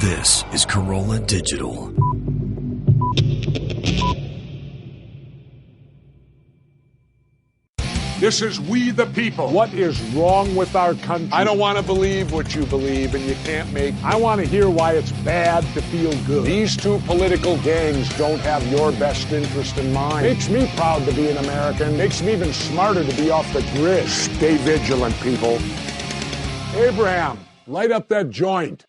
This is Corolla Digital. This is We the People. What is wrong with our country? I don't want to believe what you believe, and you can't make. I want to hear why it's bad to feel good. These two political gangs don't have your best interest in mind. Makes me proud to be an American. Makes me even smarter to be off the grid. Stay vigilant, people. Abraham, light up that joint.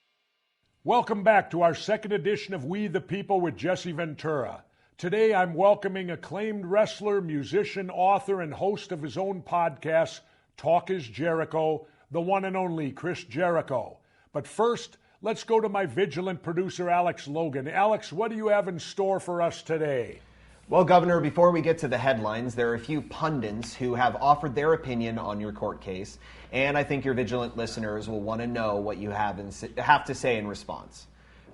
Welcome back to our second edition of We the People with Jesse Ventura. Today I'm welcoming acclaimed wrestler, musician, author, and host of his own podcast, Talk is Jericho, the one and only Chris Jericho. But first, let's go to my vigilant producer, Alex Logan. Alex, what do you have in store for us today? Well, Governor, before we get to the headlines, there are a few pundits who have offered their opinion on your court case, and I think your vigilant listeners will want to know what you have to say in response.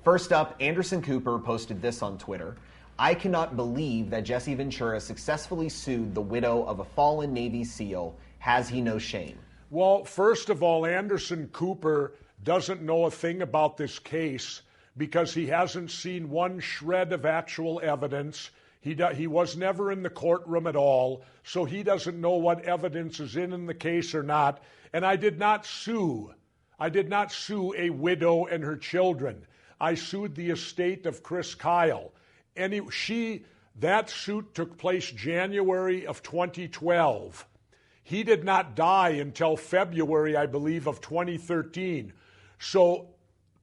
First up, Anderson Cooper posted this on Twitter. I cannot believe that Jesse Ventura successfully sued the widow of a fallen Navy SEAL. Has he no shame? Well, first of all, Anderson Cooper doesn't know a thing about this case because he hasn't seen one shred of actual evidence. He was never in the courtroom at all, so he doesn't know what evidence is in the case or not. And I did not sue. I did not sue a widow and her children. I sued the estate of Chris Kyle. That suit took place January of 2012. He did not die until February, I believe, of 2013. So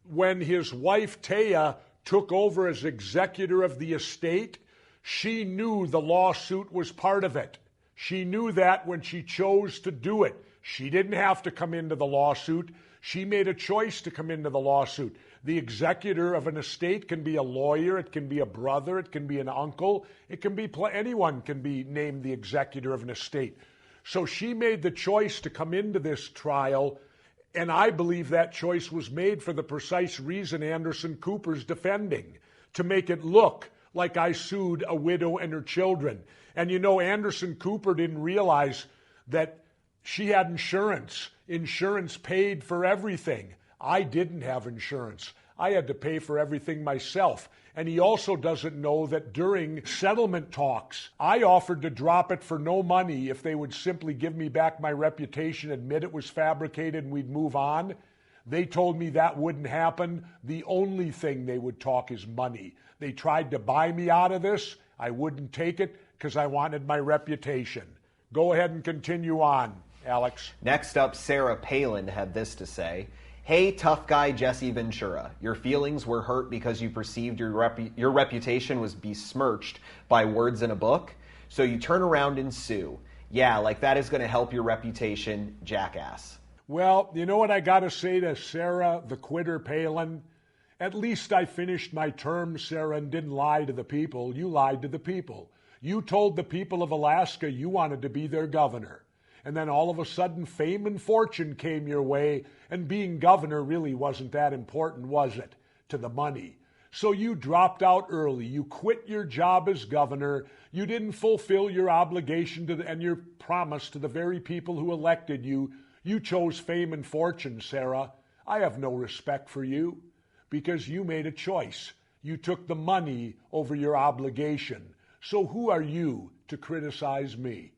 when his wife, Taya, took over as executor of the estate, she knew the lawsuit was part of it. She knew that when she chose to do it. She didn't have to come into the lawsuit. She made a choice to come into the lawsuit. The executor of an estate can be a lawyer, it can be a brother, it can be an uncle, it can be anyone can be named the executor of an estate. So she made the choice to come into this trial, and I believe that choice was made for the precise reason Anderson Cooper's defending, to make it look like I sued a widow and her children. And you know, Anderson Cooper didn't realize that she had insurance. Insurance paid for everything. I didn't have insurance. I had to pay for everything myself. And he also doesn't know that during settlement talks, I offered to drop it for no money if they would simply give me back my reputation, admit it was fabricated, and we'd move on. They told me that wouldn't happen. The only thing they would talk is money. They tried to buy me out of this. I wouldn't take it because I wanted my reputation. Go ahead and continue on, Alex. Next up, Sarah Palin had this to say. Hey, tough guy Jesse Ventura, your feelings were hurt because you perceived your reputation was besmirched by words in a book, so you turn around and sue. Yeah, like that is going to help your reputation, jackass. Well, you know what I got to say to Sarah, the quitter Palin? At least I finished my term, Sarah, and didn't lie to the people. You lied to the people. You told the people of Alaska you wanted to be their governor. And then all of a sudden, fame and fortune came your way, and being governor really wasn't that important, was it, to the money? So you dropped out early. You quit your job as governor. You didn't fulfill your obligation and your promise to the very people who elected you. You chose fame and fortune, Sarah. I have no respect for you because you made a choice. You took the money over your obligation. So who are you to criticize me?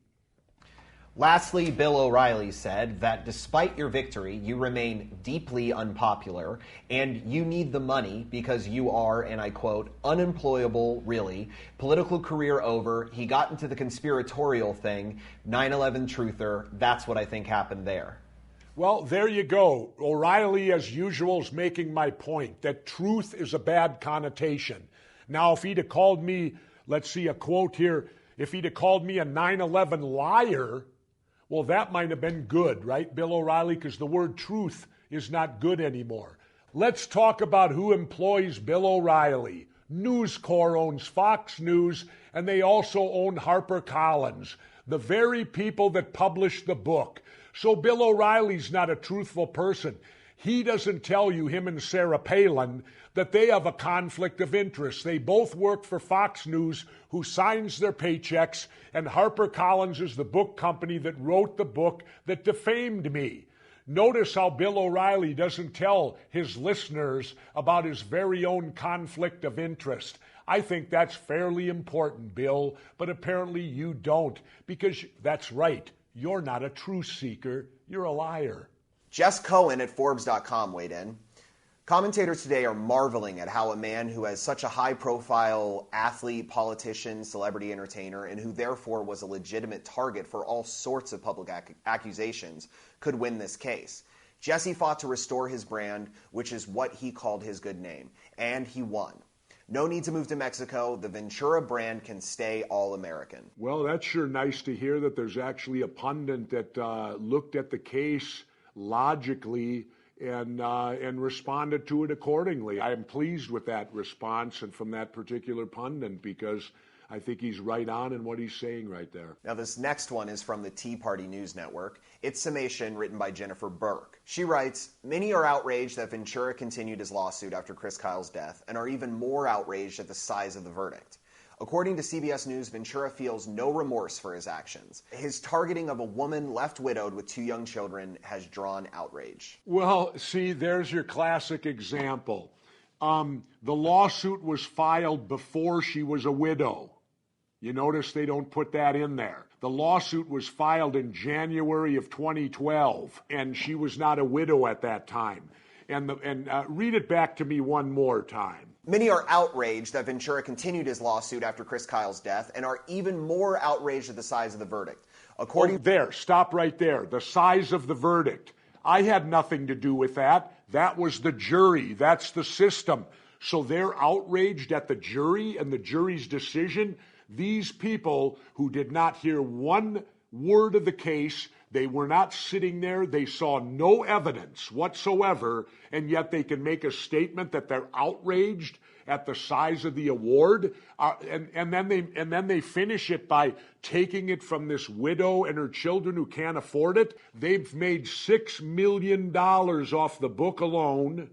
Lastly, Bill O'Reilly said that despite your victory, you remain deeply unpopular and you need the money because you are, and I quote, unemployable, really. Political career over. He got into the conspiratorial thing. 9/11 truther. That's what I think happened there. Well, there you go. O'Reilly, as usual, is making my point that truth is a bad connotation. Now, if he'd have called me, let's see a quote here, if he'd have called me a 9/11 liar, well, that might have been good, right, Bill O'Reilly? Because the word truth is not good anymore. Let's talk about who employs Bill O'Reilly. News Corp owns Fox News, and they also own HarperCollins, the very people that published the book. So Bill O'Reilly's not a truthful person. He doesn't tell you, him and Sarah Palin, that they have a conflict of interest. They both work for Fox News, who signs their paychecks, and HarperCollins is the book company that wrote the book that defamed me. Notice how Bill O'Reilly doesn't tell his listeners about his very own conflict of interest. I think that's fairly important, Bill, but apparently you don't, because that's right. You're not a truth seeker. You're a liar. Jess Cohen at Forbes.com weighed in. Commentators today are marveling at how a man who has such a high-profile athlete, politician, celebrity entertainer, and who therefore was a legitimate target for all sorts of public accusations could win this case. Jesse fought to restore his brand, which is what he called his good name, and he won. No need to move to Mexico. The Ventura brand can stay all-American. Well, that's sure nice to hear that there's actually a pundit that looked at the case logically and responded to it accordingly. I am pleased with that response and from that particular pundit, because I think he's right on in what he's saying right there. Now, this next one is from the Tea Party News Network. It's summation written by Jennifer Burke. She writes, "Many are outraged that Ventura continued his lawsuit after Chris Kyle's death and are even more outraged at the size of the verdict. According to CBS News, Ventura feels no remorse for his actions. His targeting of a woman left widowed with 2 young children has drawn outrage." Well, see, there's your classic example. The lawsuit was filed before she was a widow. You notice they don't put that in there. The lawsuit was filed in January of 2012, and she was not a widow at that time. And read it back to me one more time. Many are outraged that Ventura continued his lawsuit after Chris Kyle's death and are even more outraged at the size of the verdict. Stop right there. The size of the verdict. I had nothing to do with that. That was the jury. That's the system. So they're outraged at the jury and the jury's decision. These people who did not hear one word of the case, they were not sitting there, they saw no evidence whatsoever, and yet they can make a statement that they're outraged at the size of the award, and then they finish it by taking it from this widow and her children who can't afford it. They've made $6 million off the book alone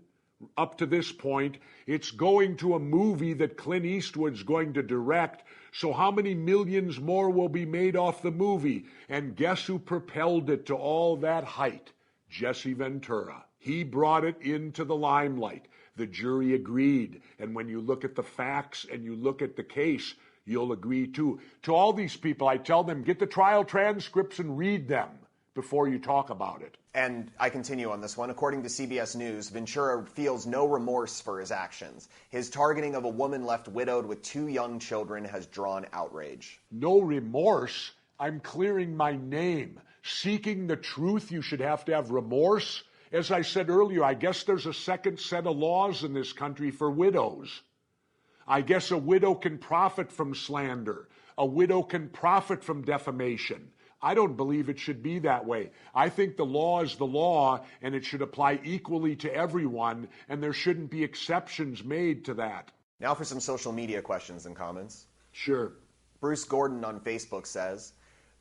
up to this point. It's going to a movie that Clint Eastwood's going to direct. So how many millions more will be made off the movie? And guess who propelled it to all that height? Jesse Ventura. He brought it into the limelight. The jury agreed. And when you look at the facts and you look at the case, you'll agree too. To all these people, I tell them, get the trial transcripts and read them before you talk about it. And I continue on this one. According to CBS News, Ventura feels no remorse for his actions. His targeting of a woman left widowed with 2 young children has drawn outrage. No remorse? I'm clearing my name. Seeking the truth, you should have to have remorse? As I said earlier, I guess there's a second set of laws in this country for widows. I guess a widow can profit from slander. A widow can profit from defamation. I don't believe it should be that way. I think the law is the law, and it should apply equally to everyone, and there shouldn't be exceptions made to that. Now for some social media questions and comments. Sure. Bruce Gordon on Facebook says,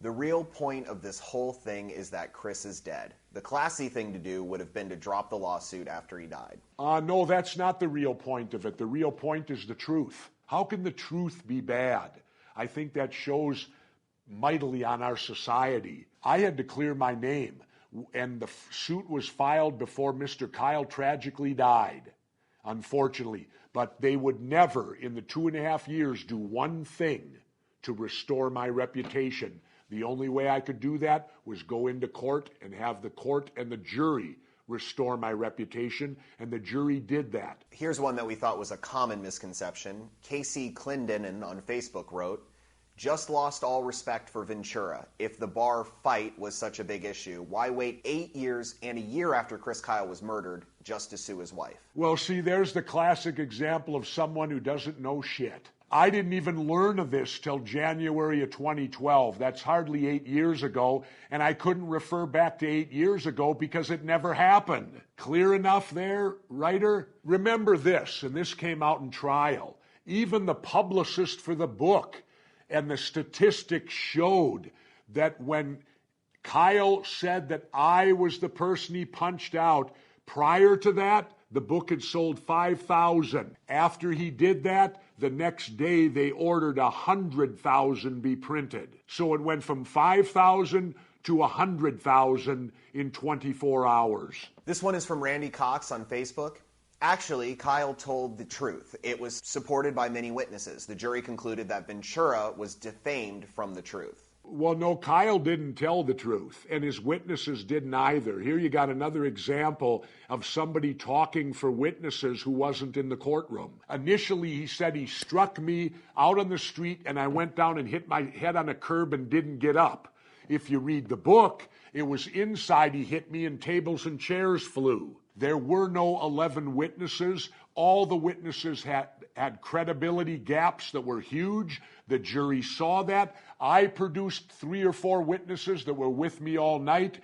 "The real point of this whole thing is that Chris is dead. The classy thing to do would have been to drop the lawsuit after he died." No, that's not the real point of it. The real point is the truth. How can the truth be bad? I think that shows mightily on our society. I had to clear my name, and the suit was filed before Mr. Kyle tragically died, unfortunately. But they would never, in the 2.5 years, do one thing to restore my reputation. The only way I could do that was go into court and have the court and the jury restore my reputation, and the jury did that. Here's one that we thought was a common misconception. Casey Clendenin on Facebook wrote, "Just lost all respect for Ventura. If the bar fight was such a big issue, why wait 8 years and a year after Chris Kyle was murdered just to sue his wife?" Well, see, there's the classic example of someone who doesn't know shit. I didn't even learn of this till January of 2012. That's hardly 8 years ago, and I couldn't refer back to 8 years ago because it never happened. Clear enough there, writer? Remember this, and this came out in trial. Even the publicist for the book and the statistics showed that when Kyle said that I was the person he punched out, prior to that, the book had sold 5,000. After he did that, the next day they ordered 100,000 be printed. So it went from 5,000 to 100,000 in 24 hours. This one is from Randy Cox on Facebook. Actually, Kyle told the truth. It was supported by many witnesses. The jury concluded that Ventura was defamed from the truth. Well, no, Kyle didn't tell the truth, and his witnesses didn't either. Here you got another example of somebody talking for witnesses who wasn't in the courtroom. Initially, he said he struck me out on the street, and I went down and hit my head on a curb and didn't get up. If you read the book, it was inside he hit me and tables and chairs flew. There were no 11 witnesses. All the witnesses had credibility gaps that were huge. The jury saw that. I produced 3 or 4 witnesses that were with me all night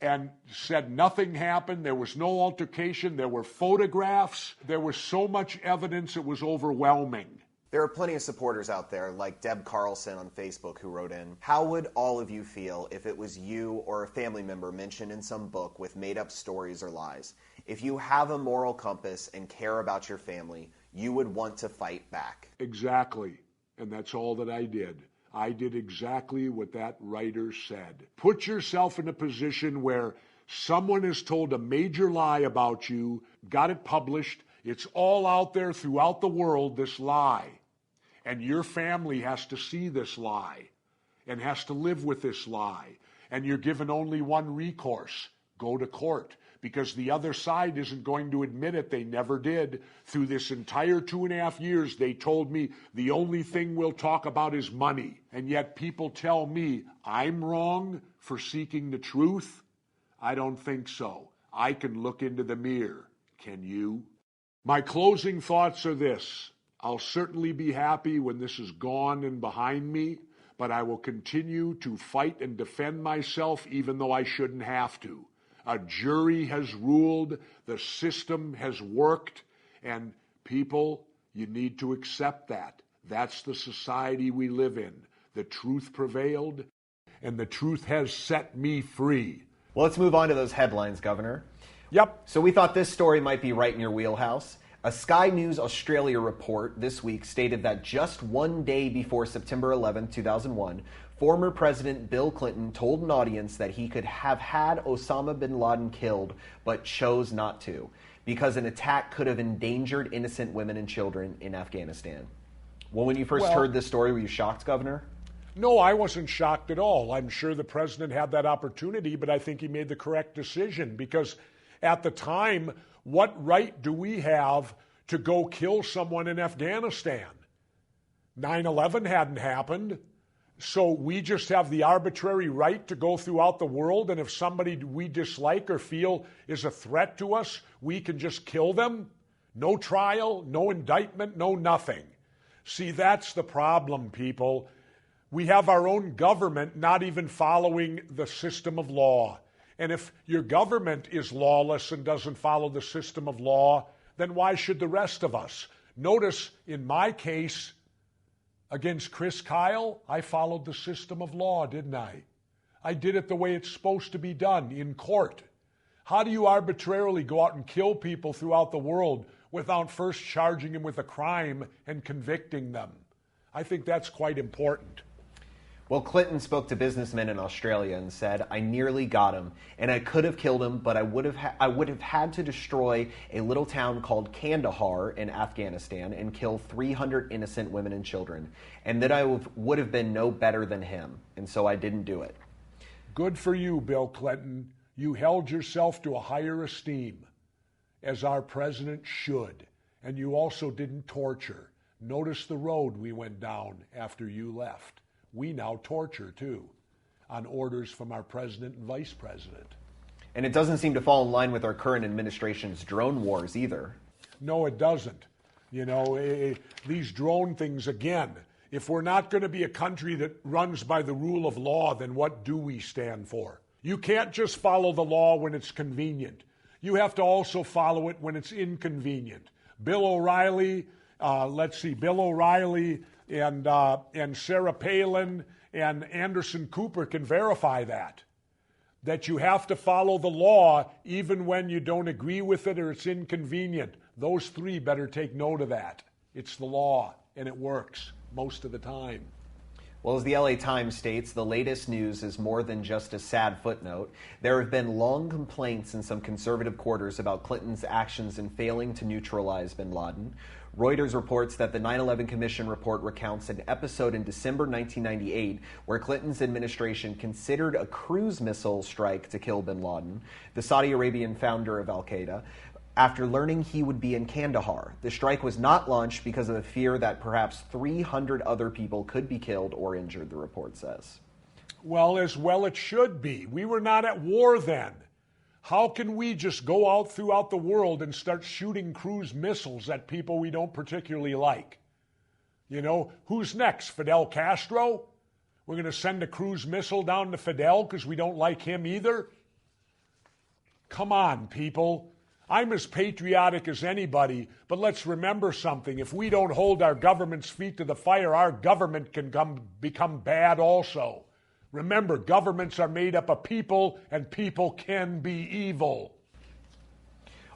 and said nothing happened. There was no altercation. There were photographs. There was so much evidence, it was overwhelming. There are plenty of supporters out there, like Deb Carlson on Facebook, who wrote in, how would all of you feel if it was you or a family member mentioned in some book with made-up stories or lies? If you have a moral compass and care about your family, you would want to fight back. Exactly. And that's all that I did. I did exactly what that writer said. Put yourself in a position where someone has told a major lie about you, got it published, it's all out there throughout the world, this lie. And your family has to see this lie and has to live with this lie. And you're given only one recourse. Go to court. Because the other side isn't going to admit it. They never did. Through this entire 2.5 years, they told me the only thing we'll talk about is money. And yet people tell me I'm wrong for seeking the truth. I don't think so. I can look into the mirror. Can you? My closing thoughts are this. I'll certainly be happy when this is gone and behind me, but I will continue to fight and defend myself even though I shouldn't have to. A jury has ruled, the system has worked, and people, you need to accept that. That's the society we live in. The truth prevailed, and the truth has set me free. Well, let's move on to those headlines, Governor. Yep. So we thought this story might be right in your wheelhouse. A Sky News Australia report this week stated that just one day before September 11, 2001, former President Bill Clinton told an audience that he could have had Osama bin Laden killed, but chose not to, because an attack could have endangered innocent women and children in Afghanistan. Well, when you first heard this story, were you shocked, Governor? No, I wasn't shocked at all. I'm sure the president had that opportunity, but I think he made the correct decision because at the time, what right do we have to go kill someone in Afghanistan? 9/11 hadn't happened, so we just have the arbitrary right to go throughout the world, and if somebody we dislike or feel is a threat to us, we can just kill them? No trial, no indictment, no nothing. See, that's the problem, people. We have our own government not even following the system of law. And if your government is lawless and doesn't follow the system of law, then why should the rest of us? Notice, in my case, against Chris Kyle, I followed the system of law, didn't I? I did it the way it's supposed to be done, in court. How do you arbitrarily go out and kill people throughout the world without first charging them with a crime and convicting them? I think that's quite important. Well, Clinton spoke to businessmen in Australia and said, I nearly got him, and I could have killed him, but I would have had to destroy a little town called Kandahar in Afghanistan and kill 300 innocent women and children, and that I would have been no better than him, and so I didn't do it. Good for you, Bill Clinton. You held yourself to a higher esteem, as our president should, and you also didn't torture. Notice the road we went down after you left. We now torture, too, on orders from our president and vice president. And it doesn't seem to fall in line with our current administration's drone wars either. No, it doesn't. You know, these drone things, again, if we're not going to be a country that runs by the rule of law, then what do we stand for? You can't just follow the law when it's convenient. You have to also follow it when it's inconvenient. Bill O'Reilly, Bill O'Reilly and Sarah Palin and Anderson Cooper can verify that you have to follow the law even when you don't agree with it or it's inconvenient. Those three better take note of that. It's the law, and it works most of the time. Well, as the LA Times states, the latest news is more than just a sad footnote. There have been long complaints in some conservative quarters about Clinton's actions in failing to neutralize bin Laden. Reuters reports that the 9/11 Commission report recounts an episode in December 1998 where Clinton's administration considered a cruise missile strike to kill bin Laden, the Saudi Arabian founder of al-Qaeda, after learning he would be in Kandahar. The strike was not launched because of a fear that perhaps 300 other people could be killed or injured, the report says. Well it should be. We were not at war then. How can we just go out throughout the world and start shooting cruise missiles at people we don't particularly like? You know, who's next? Fidel Castro? We're going to send a cruise missile down to Fidel because we don't like him either? Come on, people. I'm as patriotic as anybody, but let's remember something. If we don't hold our government's feet to the fire, our government can become bad also. Remember, governments are made up of people, and people can be evil.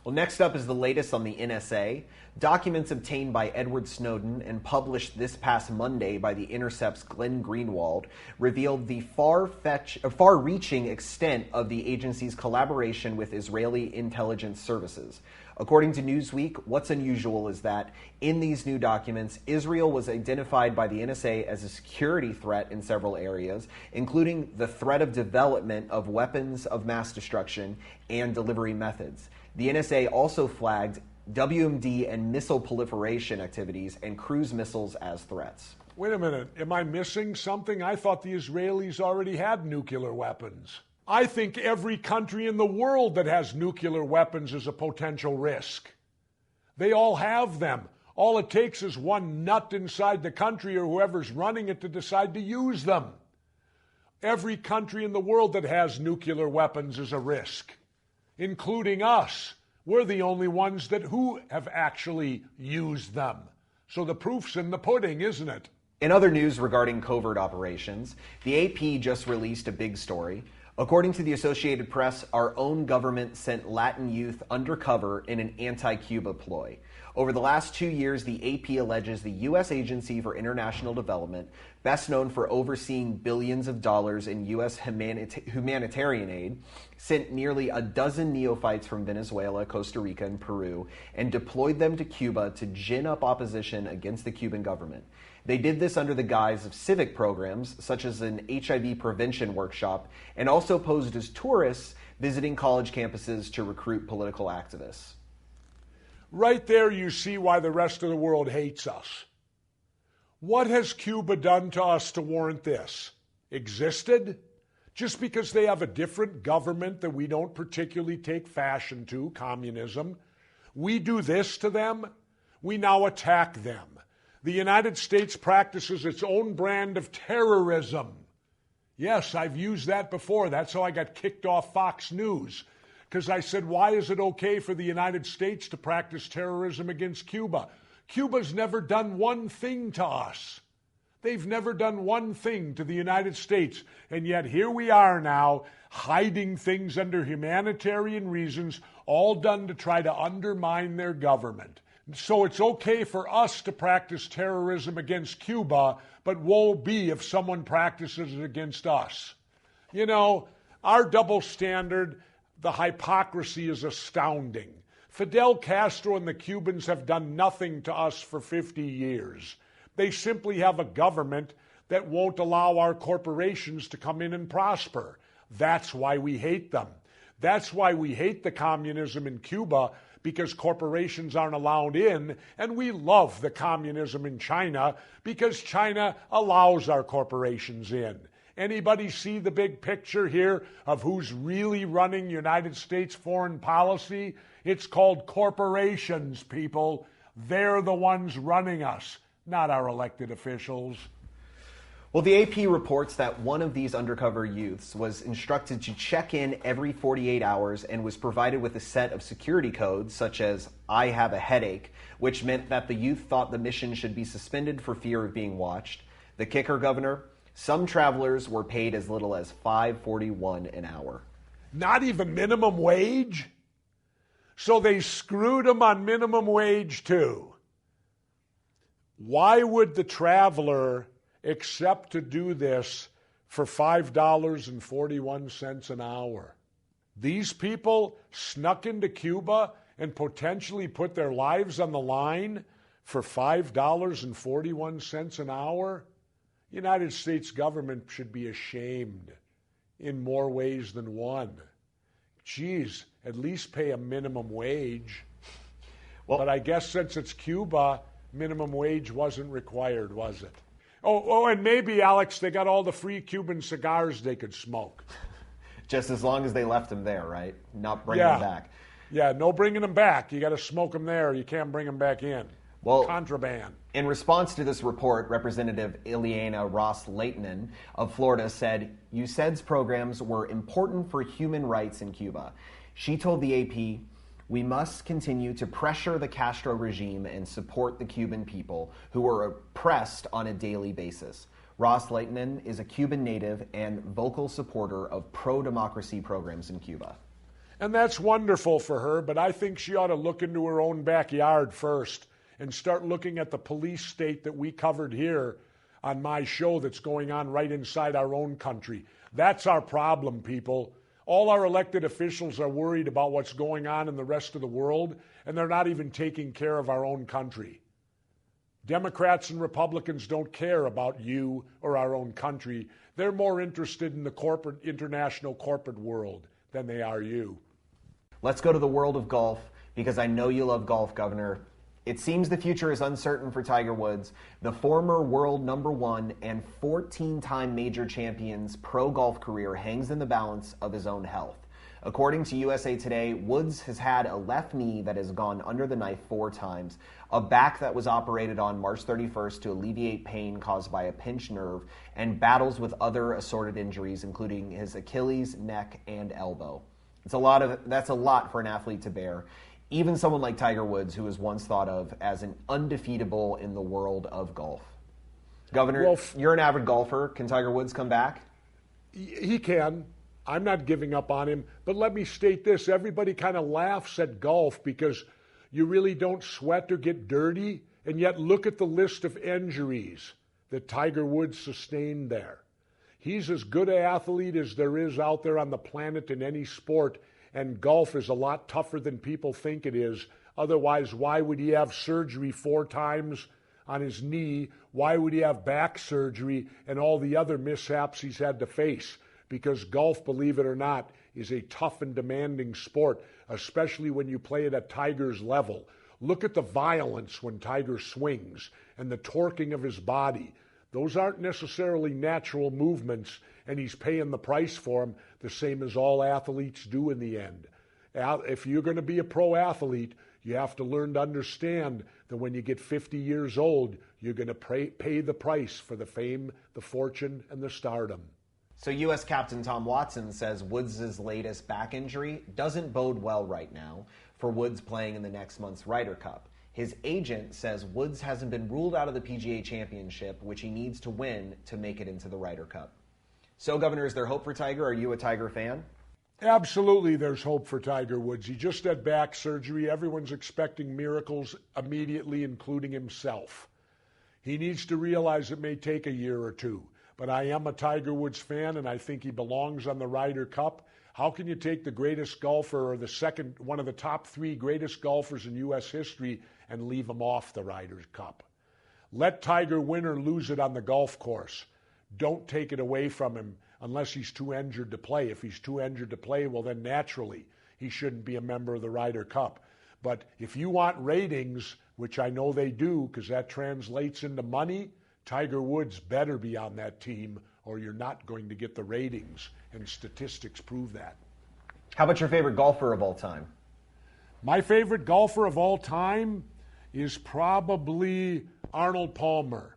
Well, next up is the latest on the NSA. Documents obtained by Edward Snowden and published this past Monday by The Intercept's Glenn Greenwald revealed the far-reaching extent of the agency's collaboration with Israeli intelligence services. According to Newsweek, what's unusual is that in these new documents, Israel was identified by the NSA as a security threat in several areas, including the threat of development of weapons of mass destruction and delivery methods. The NSA also flagged WMD and missile proliferation activities and cruise missiles as threats. Wait a minute, am I missing something? I thought the Israelis already had nuclear weapons. I think every country in the world that has nuclear weapons is a potential risk. They all have them. All it takes is one nut inside the country or whoever's running it to decide to use them. Every country in the world that has nuclear weapons is a risk, including us. We're the only ones who have actually used them. So the proof's in the pudding, isn't it? In other news regarding covert operations, the AP just released a big story. According to the Associated Press, our own government sent Latin youth undercover in an anti-Cuba ploy. Over the last 2 years, the AP alleges the U.S. Agency for International Development, best known for overseeing billions of dollars in U.S. humanitarian aid, sent nearly a dozen neophytes from Venezuela, Costa Rica, and Peru, and deployed them to Cuba to gin up opposition against the Cuban government. They did this under the guise of civic programs, such as an HIV prevention workshop, and also posed as tourists visiting college campuses to recruit political activists. Right there you see why the rest of the world hates us. What has Cuba done to us to warrant this? Existed? Just because they have a different government that we don't particularly take fashion to, communism, we do this to them, we now attack them. The United States practices its own brand of terrorism. Yes, I've used that before. That's how I got kicked off Fox News. Because I said, why is it okay for the United States to practice terrorism against Cuba? Cuba's never done one thing to us. They've never done one thing to the United States. And yet here we are now, hiding things under humanitarian reasons, all done to try to undermine their government. So it's okay for us to practice terrorism against Cuba, but woe be if someone practices it against us. You know, our double standard, the hypocrisy is astounding. Fidel Castro and the Cubans have done nothing to us for 50 years. They simply have a government that won't allow our corporations to come in and prosper. That's why we hate them. That's why we hate the communism in Cuba, because corporations aren't allowed in, and we love the communism in China because China allows our corporations in. Anybody see the big picture here of who's really running United States foreign policy? It's called corporations, people. They're the ones running us, not our elected officials. Well, the AP reports that one of these undercover youths was instructed to check in every 48 hours and was provided with a set of security codes such as "I have a headache," which meant that the youth thought the mission should be suspended for fear of being watched. The kicker, Governor, some travelers were paid as little as $5.41 an hour. Not even minimum wage? So they screwed them on minimum wage too. Why would the traveler except to do this for $5.41 an hour. These people snuck into Cuba and potentially put their lives on the line for $5.41 an hour? United States government should be ashamed in more ways than one. Geez, at least pay a minimum wage. Well, but I guess since it's Cuba, minimum wage wasn't required, was it? Oh, and maybe, Alex, they got all the free Cuban cigars they could smoke. Just as long as they left them there, right? Not bring them back. Yeah, no bringing them back. You got to smoke them there. You can't bring them back in. Well, contraband. In response to this report, Representative Ileana Ros-Lehtinen of Florida said USAID's programs were important for human rights in Cuba. She told the AP, "We must continue to pressure the Castro regime and support the Cuban people who are oppressed on a daily basis." Ros-Lehtinen is a Cuban native and vocal supporter of pro-democracy programs in Cuba. And that's wonderful for her, but I think she ought to look into her own backyard first and start looking at the police state that we covered here on my show that's going on right inside our own country. That's our problem, people. All our elected officials are worried about what's going on in the rest of the world, and they're not even taking care of our own country. Democrats and Republicans don't care about you or our own country. They're more interested in the international corporate world than they are you. Let's go to the world of golf, because I know you love golf, Governor. It seems the future is uncertain for Tiger Woods. The former world #1 and 14-time major champion's pro golf career hangs in the balance of his own health. According to USA Today, Woods has had a left knee that has gone under the knife 4 times, a back that was operated on March 31st to alleviate pain caused by a pinched nerve, and battles with other assorted injuries, including his Achilles, neck, and elbow. That's a lot for an athlete to bear. Even someone like Tiger Woods, who was once thought of as an undefeatable in the world of golf. Governor, you're an avid golfer. Can Tiger Woods come back? He can. I'm not giving up on him. But let me state this. Everybody kind of laughs at golf because you really don't sweat or get dirty. And yet look at the list of injuries that Tiger Woods sustained there. He's as good an athlete as there is out there on the planet in any sport. And golf is a lot tougher than people think it is. Otherwise, why would he have surgery 4 times on his knee? Why would he have back surgery and all the other mishaps he's had to face? Because golf, believe it or not, is a tough and demanding sport, especially when you play it at Tiger's level. Look at the violence when Tiger swings and the torquing of his body. Those aren't necessarily natural movements, and he's paying the price for them, the same as all athletes do in the end. If you're going to be a pro athlete, you have to learn to understand that when you get 50 years old, you're going to pay the price for the fame, the fortune, and the stardom. So U.S. Captain Tom Watson says Woods' latest back injury doesn't bode well right now for Woods playing in the next month's Ryder Cup. His agent says Woods hasn't been ruled out of the PGA Championship, which he needs to win to make it into the Ryder Cup. So, Governor, is there hope for Tiger? Are you a Tiger fan? Absolutely, there's hope for Tiger Woods. He just had back surgery. Everyone's expecting miracles immediately, including himself. He needs to realize it may take a year or two. But I am a Tiger Woods fan, and I think he belongs on the Ryder Cup. How can you take the greatest golfer, or one of the top 3 greatest golfers in U.S. history, and leave him off the Ryder Cup? Let Tiger win or lose it on the golf course. Don't take it away from him unless he's too injured to play. If he's too injured to play, well, then naturally he shouldn't be a member of the Ryder Cup. But if you want ratings, which I know they do because that translates into money, Tiger Woods better be on that team or you're not going to get the ratings, and statistics prove that. How about your favorite golfer of all time? My favorite golfer of all time is probably Arnold Palmer,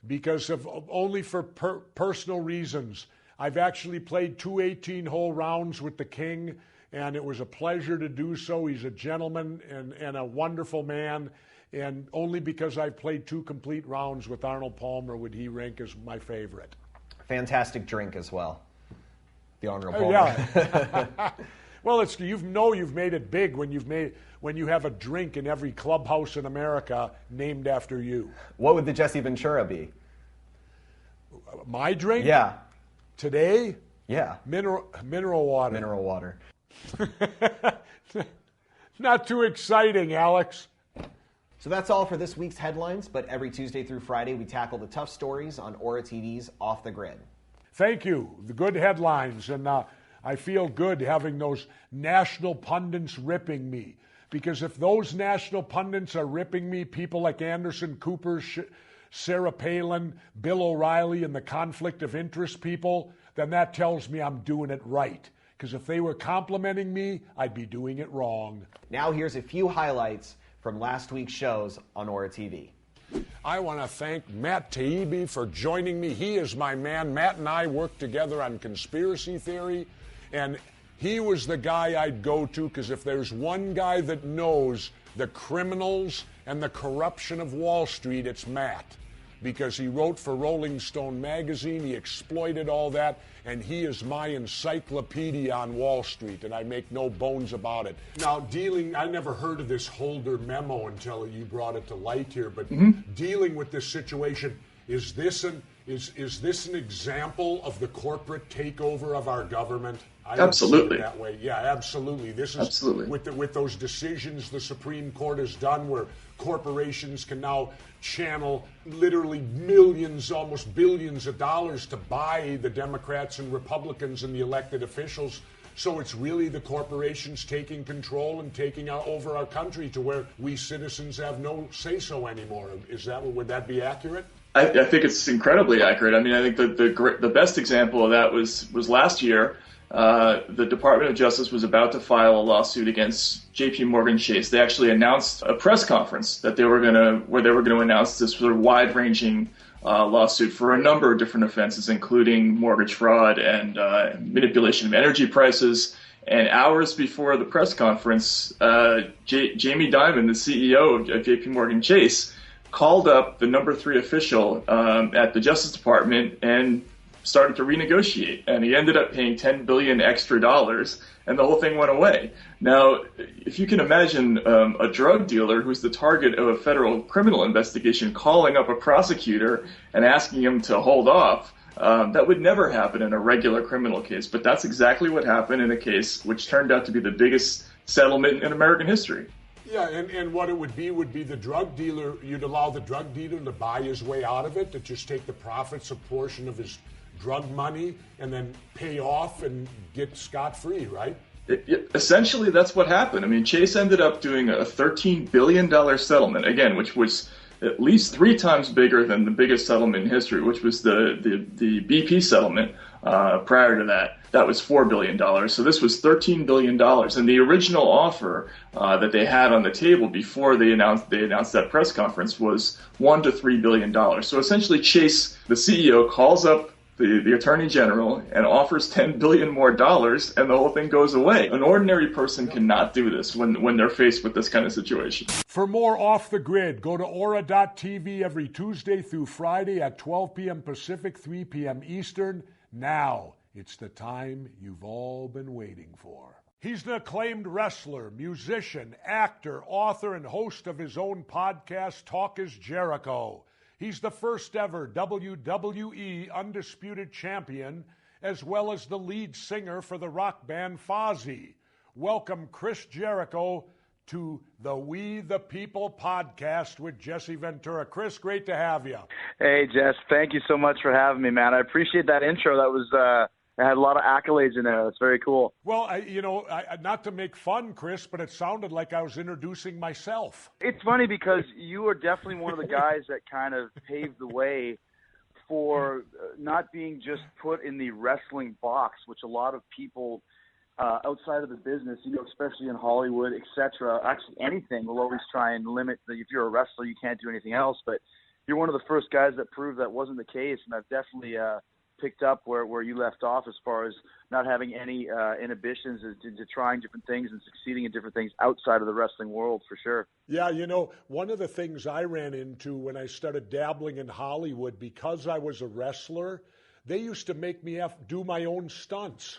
because of only for personal reasons. I've actually played 2 18-hole rounds with the King, and it was a pleasure to do so. He's a gentleman and a wonderful man, and only because I've played 2 complete rounds with Arnold Palmer would he rank as my favorite. Fantastic drink as well, the Arnold Oh, Palmer. yeah. Well, you've made it big when you have a drink in every clubhouse in America named after you. What would the Jesse Ventura be? My drink? Yeah. Today? Yeah. Mineral water. Mineral water. Not too exciting, Alex. So that's all for this week's headlines, but every Tuesday through Friday we tackle the tough stories on Aura TV's Off the Grid. Thank you. The good headlines, and I feel good having those national pundits ripping me. Because if those national pundits are ripping me, people like Anderson Cooper, Sarah Palin, Bill O'Reilly, and the conflict of interest people, then that tells me I'm doing it right. Because if they were complimenting me, I'd be doing it wrong. Now here's a few highlights from last week's shows on Aura TV. I want to thank Matt Taibbi for joining me. He is my man. Matt and I worked together on conspiracy theory, and he was the guy I'd go to, because if there's one guy that knows the criminals and the corruption of Wall Street, it's Matt. Because he wrote for Rolling Stone magazine, he exploited all that, and he is my encyclopedia on Wall Street, and I make no bones about it. Now, I never heard of this Holder memo until you brought it to light here, but dealing with this situation, is this an example of the corporate takeover of our government? I Absolutely. That way. Yeah, absolutely. This is Absolutely. With those decisions the Supreme Court has done, where corporations can now channel literally millions, almost billions of dollars to buy the Democrats and Republicans and the elected officials. So it's really the corporations taking control and taking over our country to where we citizens have no say-so anymore. Would that be accurate? I think it's incredibly accurate. I mean, I think the best example of that was last year. The Department of Justice was about to file a lawsuit against J.P. Morgan Chase. They actually announced a press conference where they were going to announce this sort of wide-ranging lawsuit for a number of different offenses, including mortgage fraud and manipulation of energy prices. And hours before the press conference, Jamie Dimon, the CEO of J.P. Morgan Chase, called up the number 3 official at the Justice Department and started to renegotiate, and he ended up paying $10 billion extra dollars, and the whole thing went away. Now, if you can imagine a drug dealer who's the target of a federal criminal investigation calling up a prosecutor and asking him to hold off, that would never happen in a regular criminal case, but that's exactly what happened in a case which turned out to be the biggest settlement in American history. Yeah, and what it would be the drug dealer, you'd allow the drug dealer to buy his way out of it, to just take the profits, a portion of his drug money, and then pay off and get scot-free, right? Essentially, that's what happened. I mean, Chase ended up doing a $13 billion settlement, again, which was at least 3 times bigger than the biggest settlement in history, which was the BP settlement prior to that. That was $4 billion. So this was $13 billion. And the original offer that they had on the table before they announced that press conference was $1 to $3 billion. So essentially, Chase, the CEO, calls up the Attorney General and offers $10 billion more dollars, and the whole thing goes away. An ordinary person cannot do this when they're faced with this kind of situation. For more Off the Grid, go to Aura.tv every Tuesday through Friday at 12 p.m. Pacific, 3 p.m. Eastern. Now, it's the time you've all been waiting for. He's an acclaimed wrestler, musician, actor, author, and host of his own podcast, Talk is Jericho. He's the first ever WWE Undisputed Champion, as well as the lead singer for the rock band Fozzy. Welcome, Chris Jericho, to the We the People podcast with Jesse Ventura. Chris, great to have you. Hey, Jess, thank you so much for having me, man. I appreciate that intro. That was it had a lot of accolades in there. That's very cool. Well, not to make fun, Chris, but it sounded like I was introducing myself. It's funny because you are definitely one of the guys that kind of paved the way for not being just put in the wrestling box, which a lot of people outside of the business, especially in Hollywood, etc., actually anything will always try and limit if you're a wrestler, you can't do anything else. But you're one of the first guys that proved that wasn't the case, and I've definitely picked up where you left off as far as not having any inhibitions to trying different things and succeeding in different things outside of the wrestling world, for sure. Yeah, one of the things I ran into when I started dabbling in Hollywood, because I was a wrestler, they used to make me do my own stunts.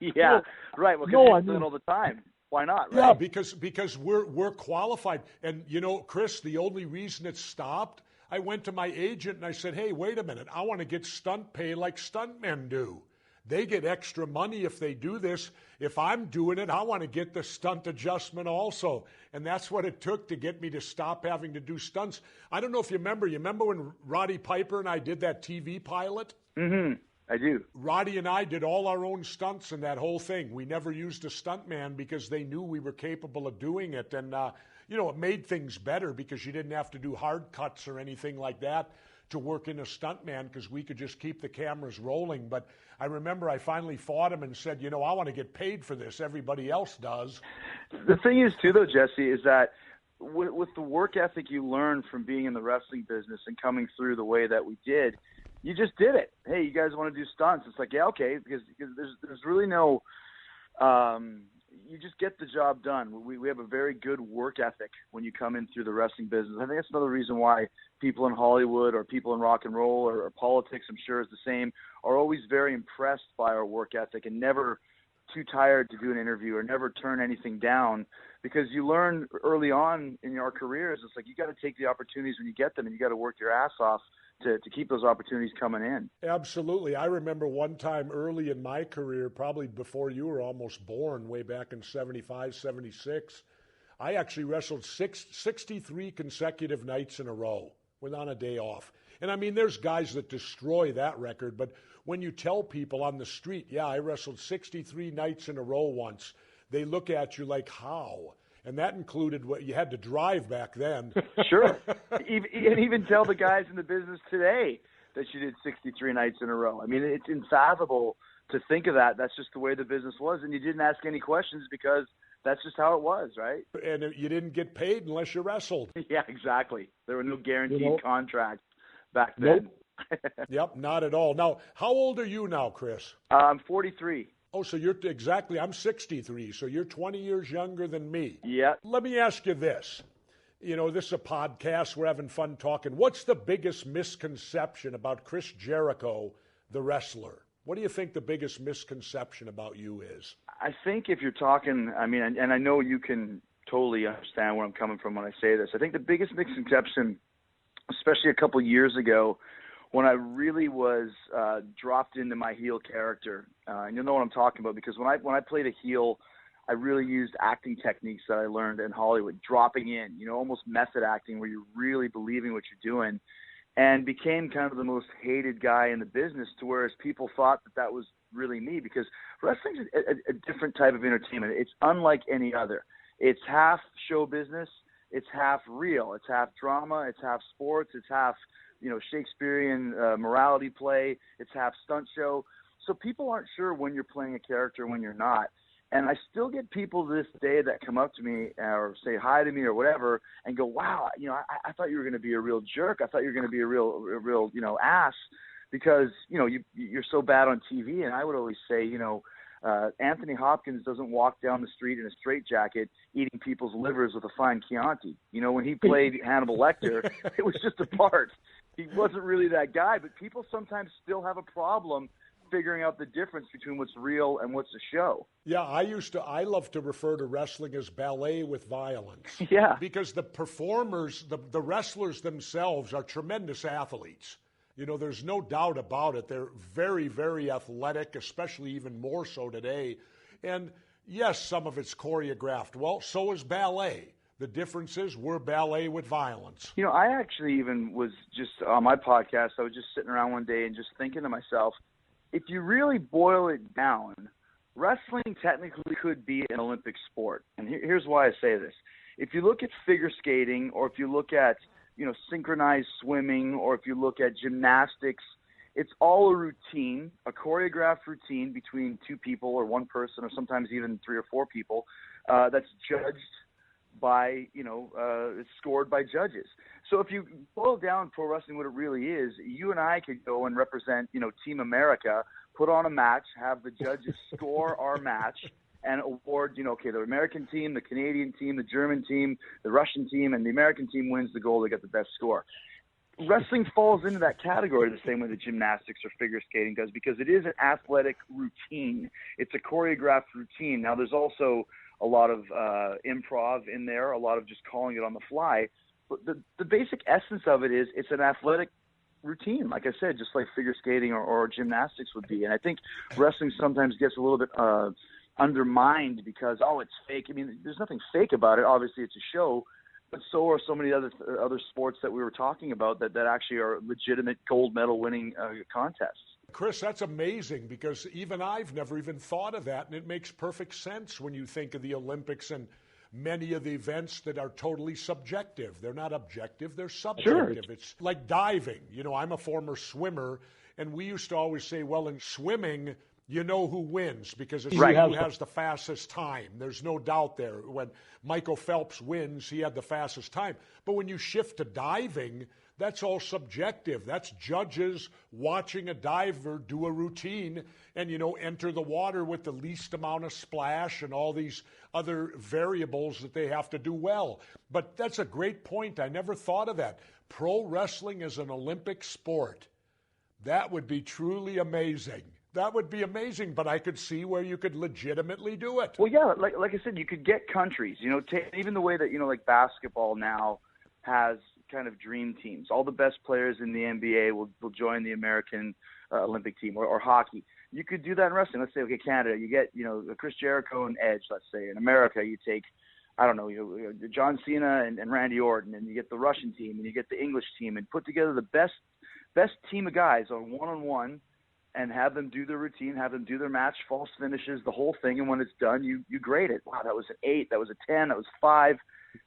Yeah, right. Well, because you do it all the time. Why not? Right? Yeah, because we're qualified. And, Chris, the only reason it stopped, I went to my agent and I said, hey, wait a minute. I want to get stunt pay like stuntmen do. They get extra money if they do this. If I'm doing it, I want to get the stunt adjustment also. And that's what it took to get me to stop having to do stunts. I don't know if you remember. You remember when Roddy Piper and I did that TV pilot? Mm-hmm. I do. Roddy and I did all our own stunts in that whole thing. We never used a stuntman because they knew we were capable of doing it. And, it made things better because you didn't have to do hard cuts or anything like that to work in a stuntman because we could just keep the cameras rolling. But I remember I finally fought him and said, I want to get paid for this. Everybody else does. The thing is, too, though, Jesse, is that with the work ethic you learn from being in the wrestling business and coming through the way that we did, you just did it. Hey, you guys want to do stunts? It's like, yeah, okay, because there's really no you just get the job done. We have a very good work ethic when you come in through the wrestling business. I think that's another reason why people in Hollywood or people in rock and roll or politics, I'm sure is the same, are always very impressed by our work ethic and never too tired to do an interview or never turn anything down, because you learn early on in your careers, it's like you got to take the opportunities when you get them and you got to work your ass off to keep those opportunities coming in. Absolutely. I remember one time early in my career, probably before you were almost born, way back in 75, 76, I actually wrestled 63 consecutive nights in a row without a day off. And I mean, there's guys that destroy that record, but when you tell people on the street, yeah, I wrestled 63 nights in a row once, they look at you like, how? And that included what you had to drive back then. Sure. And even tell the guys in the business today that you did 63 nights in a row. I mean, it's unfathomable to think of that. That's just the way the business was. And you didn't ask any questions because that's just how it was, right? And you didn't get paid unless you wrestled. Yeah, exactly. There were no guaranteed contracts back then. Nope. Yep, not at all. Now, how old are you now, Chris? I'm 43. Oh, so I'm 63, so you're 20 years younger than me. Yeah. Let me ask you this. This is a podcast. We're having fun talking. What's the biggest misconception about Chris Jericho, the wrestler? What do you think the biggest misconception about you is? I think if you're talking, and I know you can totally understand where I'm coming from when I say this. I think the biggest misconception, especially a couple years ago, when I really was dropped into my heel character, and you'll know what I'm talking about, because when I played a heel, I really used acting techniques that I learned in Hollywood, dropping in, almost method acting where you're really believing what you're doing, and became kind of the most hated guy in the business, to whereas people thought that was really me, because wrestling's a different type of entertainment. It's unlike any other. It's half show business, it's half real, it's half drama, it's half sports, it's half Shakespearean morality play, it's half stunt show. So people aren't sure when you're playing a character and when you're not. And I still get people to this day that come up to me or say hi to me or whatever and go, wow, I thought you were going to be a real jerk. I thought you were going to be a real ass because, you're so bad on TV. And I would always say, Anthony Hopkins doesn't walk down the street in a straitjacket eating people's livers with a fine Chianti. When he played Hannibal Lecter, it was just a part. He wasn't really that guy, but people sometimes still have a problem figuring out the difference between what's real and what's a show. Yeah, I love to refer to wrestling as ballet with violence. Yeah. Because the performers, the wrestlers themselves are tremendous athletes. There's no doubt about it. They're very, very athletic, especially even more so today. And yes, some of it's choreographed. Well, so is ballet. The difference is we're ballet with violence. I actually even was just on my podcast, I was just sitting around one day and just thinking to myself, if you really boil it down, wrestling technically could be an Olympic sport. And here's why I say this. If you look at figure skating, or if you look at synchronized swimming, or if you look at gymnastics, it's all a routine, a choreographed routine between two people or one person, or sometimes even three or four people, that's judged by, it's scored by judges. So if you boil down pro wrestling, what it really is, you and I could go and represent, Team America, put on a match, have the judges score our match, and award, the American team, the Canadian team, the German team, the Russian team, and the American team wins the goal. They get the best score. Wrestling falls into that category the same way that gymnastics or figure skating does, because it is an athletic routine. It's a choreographed routine. Now, there's also a lot of improv in there, a lot of just calling it on the fly. But the basic essence of it is it's an athletic routine, like I said, just like figure skating or gymnastics would be. And I think wrestling sometimes gets a little bit undermined because, it's fake. I mean, there's nothing fake about it. Obviously, it's a show, but so are so many other sports that we were talking about that actually are legitimate gold medal winning contests. Chris, that's amazing because even I've never even thought of that, and it makes perfect sense when you think of the Olympics and many of the events that are totally subjective. They're not objective, they're subjective. Sure. It's like diving. I'm a former swimmer, and we used to always say, well, in swimming, you know who wins because it's who has the fastest time. There's no doubt there. When Michael Phelps wins, he had the fastest time. But when you shift to diving, that's all subjective. That's judges watching a diver do a routine and, enter the water with the least amount of splash and all these other variables that they have to do well. But that's a great point. I never thought of that. Pro wrestling is an Olympic sport. That would be truly amazing. That would be amazing, but I could see where you could legitimately do it. Well, yeah, like I said, you could get countries, even the way that, like basketball now has kind of dream teams. All the best players in the NBA will join the American Olympic team or hockey. You could do that in wrestling. Let's say, okay, Canada, you get, Chris Jericho and Edge, let's say. In America, you take, I don't know, John Cena and Randy Orton, and you get the Russian team and you get the English team and put together the best team of guys on one-on-one and have them do their routine, have them do their match, false finishes, the whole thing. And when it's done, you grade it. Wow, that was an 8, that was a 10, that was 5.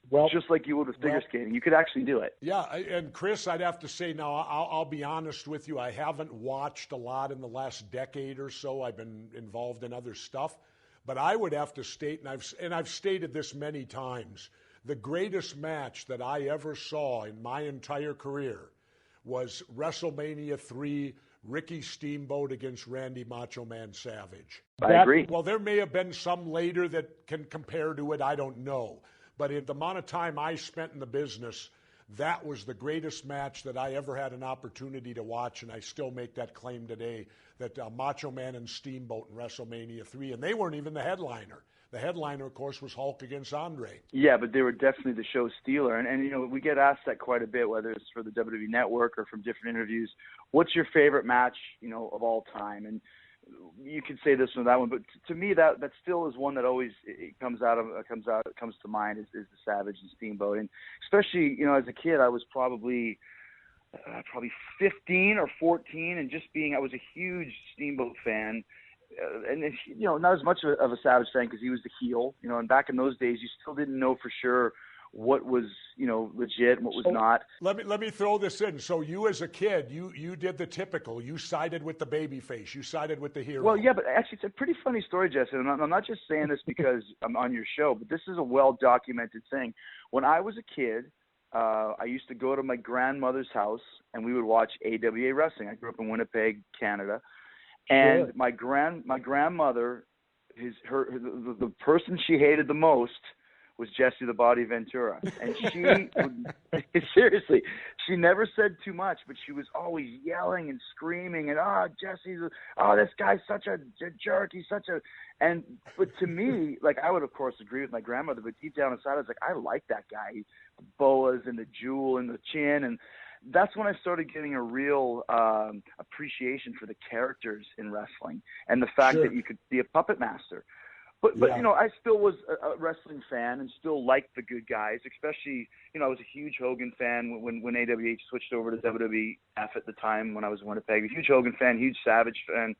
Well, just like you would with figure skating. You could actually do it. Yeah, and Chris, I'd have to say now, I'll be honest with you, I haven't watched a lot in the last decade or so. I've been involved in other stuff. But I would have to state, and I've stated this many times, the greatest match that I ever saw in my entire career was WrestleMania 3, Ricky Steamboat against Randy Macho Man Savage. I agree. Well, there may have been some later that can compare to it. I don't know. But in the amount of time I spent in the business, that was the greatest match that I ever had an opportunity to watch, and I still make that claim today, that Macho Man and Steamboat in WrestleMania 3, and they weren't even the headliner. The headliner, of course, was Hulk against Andre. Yeah, but they were definitely the show stealer. And we get asked that quite a bit, whether it's for the WWE Network or from different interviews. What's your favorite match, of all time? And you could say this one, that one, but to me, that still is one that always comes to mind is the Savage and Steamboat. And especially, as a kid, I was probably 15 or 14, and I was a huge Steamboat fan. And not as much of a Savage fan because he was the heel, and back in those days, you still didn't know for sure what was, legit and what was not. Let me throw this in. So you as a kid, you did the typical. You sided with the baby face. You sided with the hero. Well, yeah, but actually it's a pretty funny story, Jesse. And I'm not just saying this because I'm on your show, but this is a well-documented thing. When I was a kid, I used to go to my grandmother's house and we would watch AWA wrestling. I grew up in Winnipeg, Canada. And really? My grandmother, the person she hated the most was Jesse the Body Ventura. And she, seriously, she never said too much, but she was always yelling and screaming and, this guy's such a jerk. He's such a, but to me, like, I would of course agree with my grandmother, but deep down inside I was like, I like that guy. The boas and the jewel and the chin. And that's when I started getting a real appreciation for the characters in wrestling and the fact that you could be a puppet master. But I still was a wrestling fan and still liked the good guys, especially, I was a huge Hogan fan when AWH switched over to WWF at the time when I was in Winnipeg. A huge Hogan fan, huge Savage fan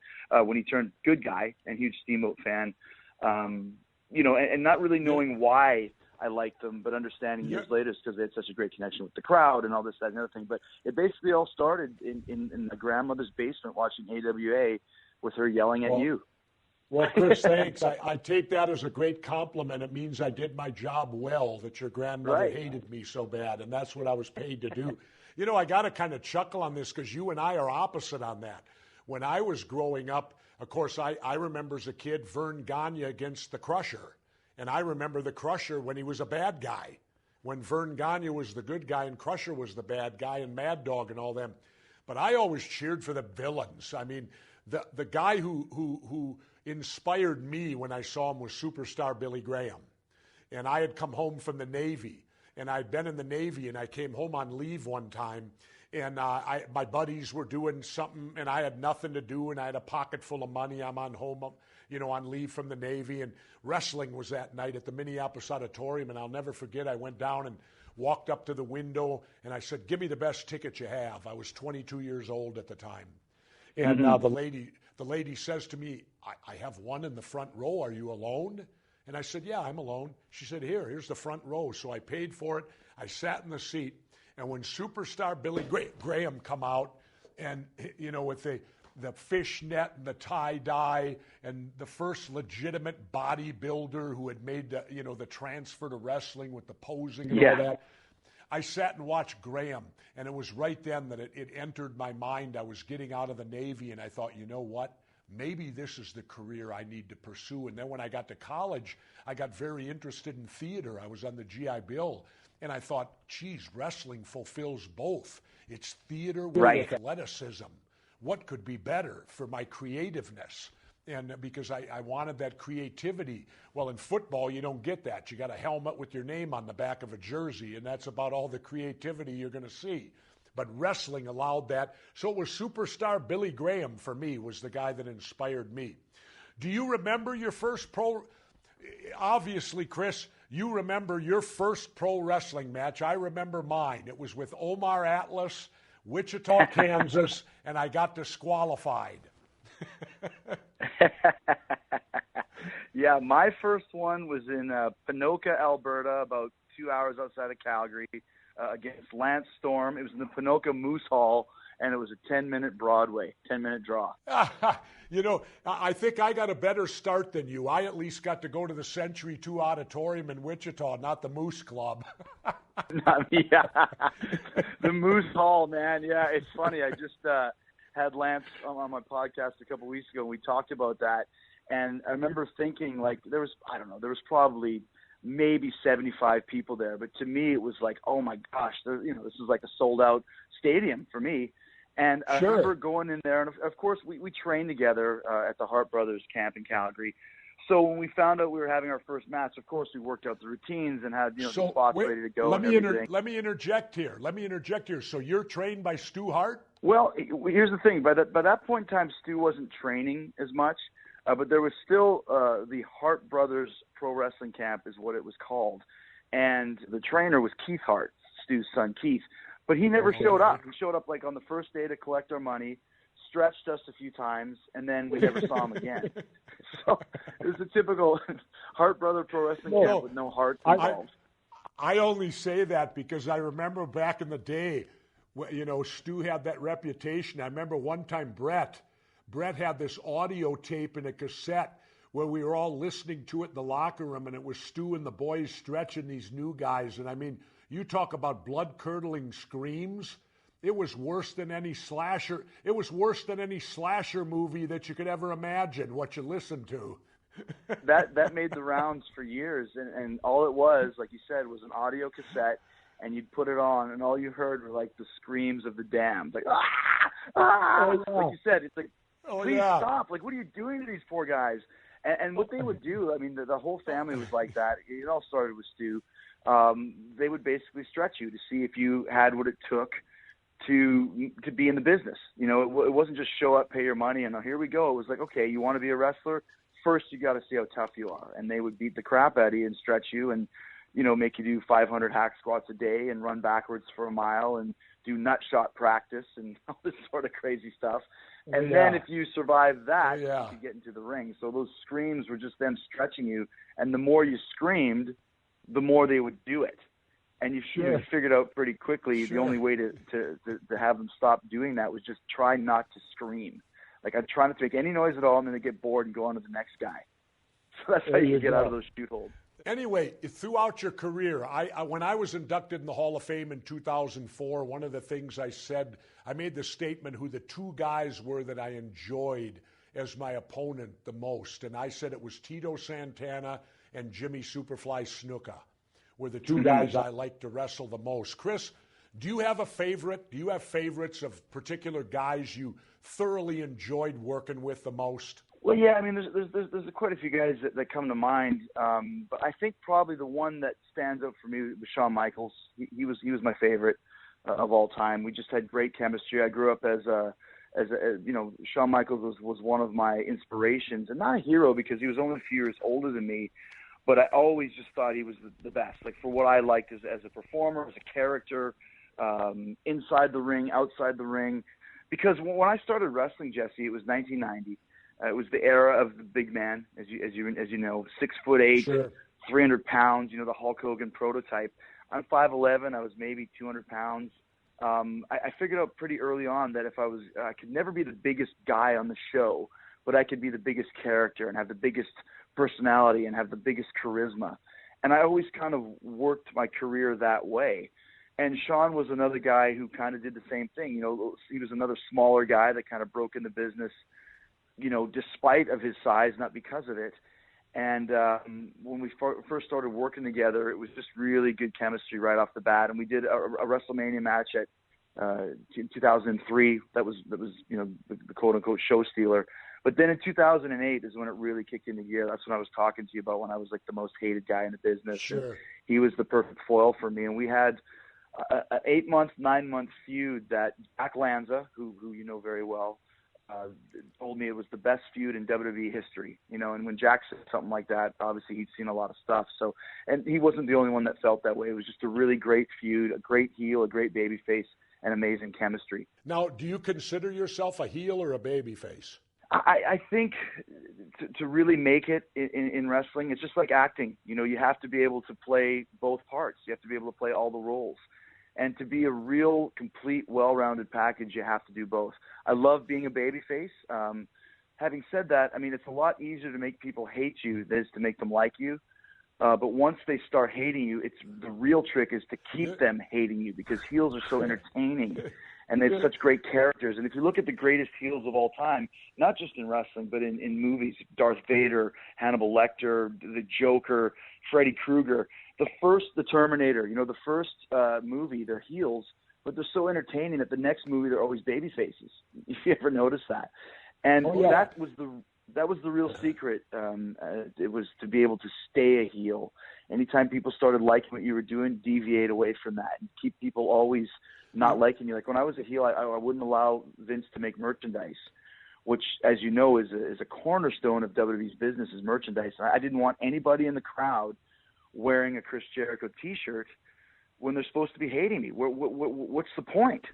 when he turned good guy, and huge Steamboat fan. And not really knowing why I liked them, but understanding years later because they had such a great connection with the crowd and all this, that, and the other thing. But it basically all started in my grandmother's basement watching AWA with her yelling at you. Well, Chris, thanks. I take that as a great compliment. It means I did my job well, that your grandmother hated me so bad, and that's what I was paid to do. I got to kind of chuckle on this because you and I are opposite on that. When I was growing up, of course, I remember as a kid Vern Gagne against the Crusher, and I remember the Crusher when he was a bad guy, when Vern Gagne was the good guy and Crusher was the bad guy and Mad Dog and all them. But I always cheered for the villains. I mean, the guy who inspired me when I saw him was superstar Billy Graham. And I had come home from the Navy. and I'd been in the Navy, and I came home on leave one time, and my buddies were doing something, and I had nothing to do, and I had a pocket full of money. I'm on leave from the Navy, and wrestling was that night at the Minneapolis Auditorium, and I'll never forget, I went down and walked up to the window, and I said, "Give me the best ticket you have." I was 22 years old at the time. And the lady says to me, I have one in the front row. Are you alone? And I said, "Yeah, I'm alone." She said, here's the front row. So I paid for it. I sat in the seat. And when superstar Billy Graham come out, and, with the fishnet and the tie-dye, and the first legitimate bodybuilder who had made the transfer to wrestling with the posing and all that, I sat and watched Graham, and it was right then that it entered my mind. I was getting out of the Navy, and I thought, you know what? Maybe this is the career I need to pursue. And then when I got to college, I got very interested in theater. I was on the GI Bill, and I thought, geez, wrestling fulfills both. It's theater with athleticism. What could be better for my creativeness? And because I wanted that creativity. Well, in football, you don't get that. You got a helmet with your name on the back of a jersey, and that's about all the creativity you're going to see. But wrestling allowed that. So it was superstar Billy Graham, for me, was the guy that inspired me. Do you remember your first pro? Obviously, Chris, you remember your first pro wrestling match. I remember mine. It was with Omar Atlas, Wichita, Kansas, and I got disqualified. Yeah, my first one was in Ponoka, Alberta, about 2 hours outside of Calgary, against Lance Storm. It was in the Ponoka Moose Hall, and it was a 10-minute Broadway, 10-minute draw. I think I got a better start than you. I at least got to go to the Century 2 Auditorium in Wichita, not the Moose Club. Yeah, the Moose Hall, man. Yeah, it's funny. I just had Lance on my podcast a couple weeks ago, and we talked about that. And I remember thinking, like, there was probably maybe 75 people there. But to me, it was like, oh, my gosh, this is like a sold-out stadium for me. And I remember going in there, and of course, we trained together at the Hart Brothers camp in Calgary. So when we found out we were having our first match, of course, we worked out the routines and had the spots ready to go. Let me interject here. So you're trained by Stu Hart? Well, here's the thing. By that point in time, Stu wasn't training as much, but there was still the Hart Brothers Pro Wrestling Camp is what it was called. And the trainer was Keith Hart, Stu's son, Keith. But he never showed up. He showed up like on the first day to collect our money, stretched us a few times, and then we never saw him again. So it was a typical Hart Brother Pro Wrestling camp with no hearts involved. I only say that because I remember back in the day, Stu had that reputation. I remember one time Brett had this audio tape in a cassette where we were all listening to it in the locker room, and it was Stu and the boys stretching these new guys. And I mean, you talk about blood-curdling screams. It was worse than any slasher. It was worse than any slasher movie that you could ever imagine. What you listened to. that made the rounds for years, and all it was, like you said, was an audio cassette, and you'd put it on, and all you heard were like the screams of the damned, like like you said, it's like, please stop! Like, what are you doing to these poor guys? And what they would do, I mean, the whole family was like that. It all started with Stu. They would basically stretch you to see if you had what it took to be in the business. It wasn't just show up, pay your money, and here we go. It was like, okay, you want to be a wrestler? First, you got to see how tough you are. And they would beat the crap out of you and stretch you and, make you do 500 hack squats a day and run backwards for a mile and do nut shot practice and all this sort of crazy stuff. And then if you survive that, you could get into the ring. So those screams were just them stretching you. And the more you screamed, the more they would do it. And you figured out pretty quickly the only way to have them stop doing that was just try not to scream. Like, I'd try not to make any noise at all, and then they get bored and go on to the next guy. So that's how you get out of those shoot holds. Anyway, throughout your career, when I was inducted in the Hall of Fame in 2004, one of the things I said, I made the statement who the two guys were that I enjoyed as my opponent the most. And I said it was Tito Santana and Jimmy Superfly Snuka were the two guys I liked to wrestle the most. Chris, do you have a favorite? Do you have favorites of particular guys you thoroughly enjoyed working with the most? Well, yeah, I mean, there's quite a few guys that come to mind, but I think probably the one that stands out for me was Shawn Michaels. He was my favorite of all time. We just had great chemistry. I grew up as Shawn Michaels was one of my inspirations, and not a hero because he was only a few years older than me, but I always just thought he was the best. Like for what I liked as a performer, as a character, inside the ring, outside the ring. Because when I started wrestling, Jesse, it was 1990. It was the era of the big man, as you know, 6'8", Sure. 300 pounds. You know, the Hulk Hogan prototype. I'm 5'11". I was maybe 200 pounds. I figured out pretty early on that I could never be the biggest guy on the show, but I could be the biggest character and have the biggest personality and have the biggest charisma. And I always kind of worked my career that way. And Shawn was another guy who kind of did the same thing. You know, he was another smaller guy that kind of broke into business, you know, despite of his size, not because of it. And when we first started working together, it was just really good chemistry right off the bat. And we did a WrestleMania match at in 2003. That was you know the quote unquote show stealer. But then in 2008 is when it really kicked into gear. That's when I was talking to you about when I was like the most hated guy in the business. Sure. He was the perfect foil for me, and we had an 9-month feud that Jack Lanza, who you know very well, told me it was the best feud in WWE history. You know, and when Jack said something like that, obviously he'd seen a lot of stuff. So, and he wasn't the only one that felt that way. It was just a really great feud, a great heel, a great babyface, and amazing chemistry. Now, do you consider yourself a heel or a babyface? I think to really make it in wrestling, it's just like acting. You know, you have to be able to play both parts. You have to be able to play all the roles. And to be a real, complete, well-rounded package, you have to do both. I love being a babyface. Having said that, I mean, it's a lot easier to make people hate you than it is to make them like you. But once they start hating you, the real trick is to keep them hating you because heels are so entertaining and they have such great characters. And if you look at the greatest heels of all time, not just in wrestling, but in movies, Darth Vader, Hannibal Lecter, the Joker, Freddy Krueger, the Terminator, you know, the first movie, they're heels, but they're so entertaining that the next movie they're always baby faces. If you ever notice that. And that was the real secret. It was to be able to stay a heel. Anytime people started liking what you were doing, deviate away from that and keep people always not liking you. Like when I was a heel, I wouldn't allow Vince to make merchandise, which, as you know, is a cornerstone of WWE's business is merchandise. I didn't want anybody in the crowd wearing a Chris Jericho T-shirt when they're supposed to be hating me. What's the point?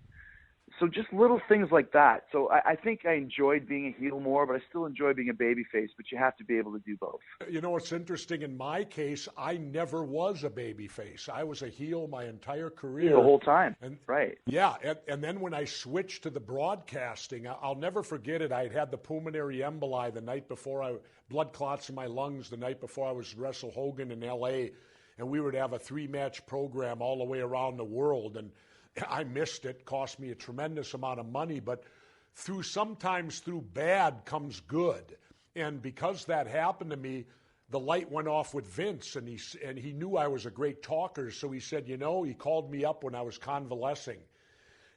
So just little things like that. So I think I enjoyed being a heel more, but I still enjoy being a babyface, but you have to be able to do both. You know, what's interesting, in my case, I never was a babyface. I was a heel my entire career. The whole time, right. Yeah, and then when I switched to the broadcasting, I'll never forget it. I had the pulmonary emboli the night before, blood clots in my lungs the night before I was wrestle Hogan in L.A., and we were to have a 3-match program all the way around the world, and I missed it. Cost me a tremendous amount of money, but sometimes through bad comes good. And because that happened to me, the light went off with Vince, and he knew I was a great talker. So he said, you know, he called me up when I was convalescing,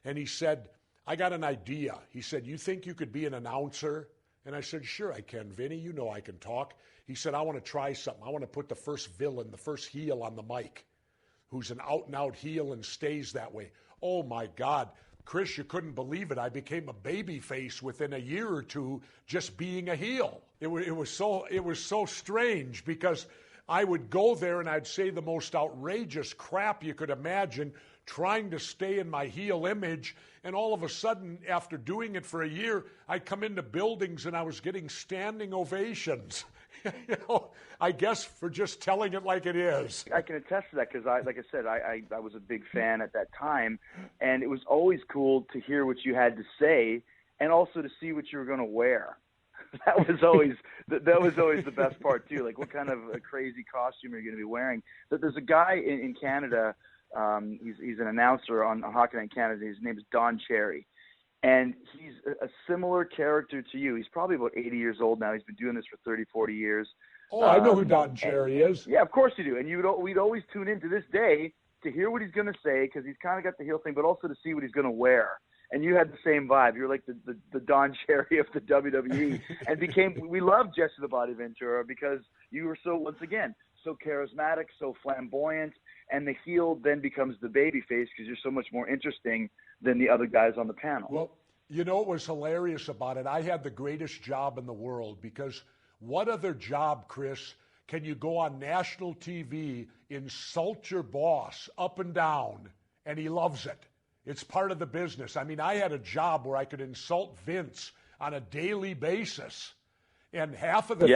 and he said, I got an idea. He said, you think you could be an announcer? And I said, sure I can, Vinny. You know I can talk. He said, I want to try something. I want to put the first villain, the first heel on the mic, who's an out-and-out heel and stays that way. Oh, my God. Chris, you couldn't believe it. I became a baby face within a year or two just being a heel. It was so strange because I would go there and I'd say the most outrageous crap you could imagine, trying to stay in my heel image, and all of a sudden, after doing it for a year, I'd come into buildings and I was getting standing ovations. You know, I guess for just telling it like it is. I can attest to that because, like I said, I was a big fan at that time, and it was always cool to hear what you had to say and also to see what you were going to wear. That was always the best part too. Like, what kind of a crazy costume are you going to be wearing? But there's a guy in Canada. He's an announcer on Hockey Night in Canada. His name is Don Cherry. And he's a similar character to you. He's probably about 80 years old now. He's been doing this for 30, 40 years. Oh, I know who Don Cherry is. Yeah, of course you do. And we'd always tune in to this day to hear what he's going to say because he's kind of got the heel thing, but also to see what he's going to wear. and you had the same vibe. You were like the Don Cherry of the WWE, and we loved Jesse the Body Ventura because you were once again, so charismatic, so flamboyant, and the heel then becomes the baby face because you're so much more interesting than the other guys on the panel. Well, you know what was hilarious about it? I had the greatest job in the world because what other job, Chris, can you go on national TV, insult your boss up and down, and he loves it? It's part of the business. I mean, I had a job where I could insult Vince on a daily basis, and half of the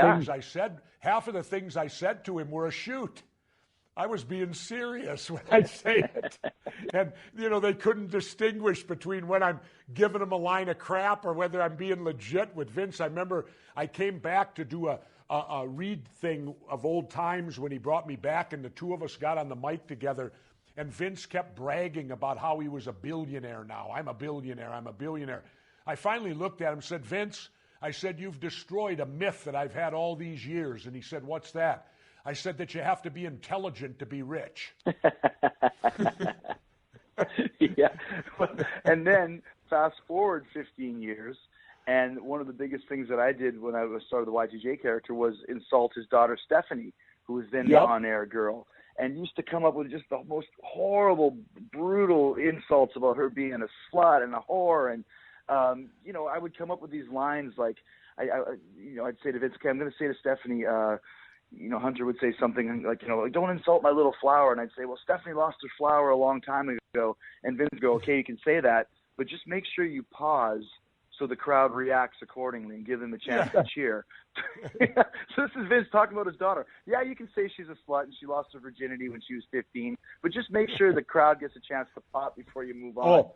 things I said to him were a shoot. I was being serious when I say it. And, they couldn't distinguish between when I'm giving him a line of crap or whether I'm being legit with Vince. I remember I came back to do a read thing of old times when he brought me back, and the two of us got on the mic together, and Vince kept bragging about how he was a billionaire now. I'm a billionaire. I finally looked at him and said, Vince, I said, you've destroyed a myth that I've had all these years. And he said, what's that? I said that you have to be intelligent to be rich. Yeah. And then fast forward 15 years, and one of the biggest things that I did when I started the Y2J character was insult his daughter Stephanie, who was then the on-air girl, and used to come up with just the most horrible, brutal insults about her being a slut and a whore. And, I would come up with these lines like, I'd say to Vince, okay, I'm going to say to Stephanie, Hunter would say something like, don't insult my little flower. And I'd say, well, Stephanie lost her flower a long time ago. And Vince would go, okay, you can say that, but just make sure you pause so the crowd reacts accordingly and give them a chance to cheer. So this is Vince talking about his daughter. Yeah, you can say she's a slut and she lost her virginity when she was 15, but just make sure the crowd gets a chance to pop before you move on. Oh,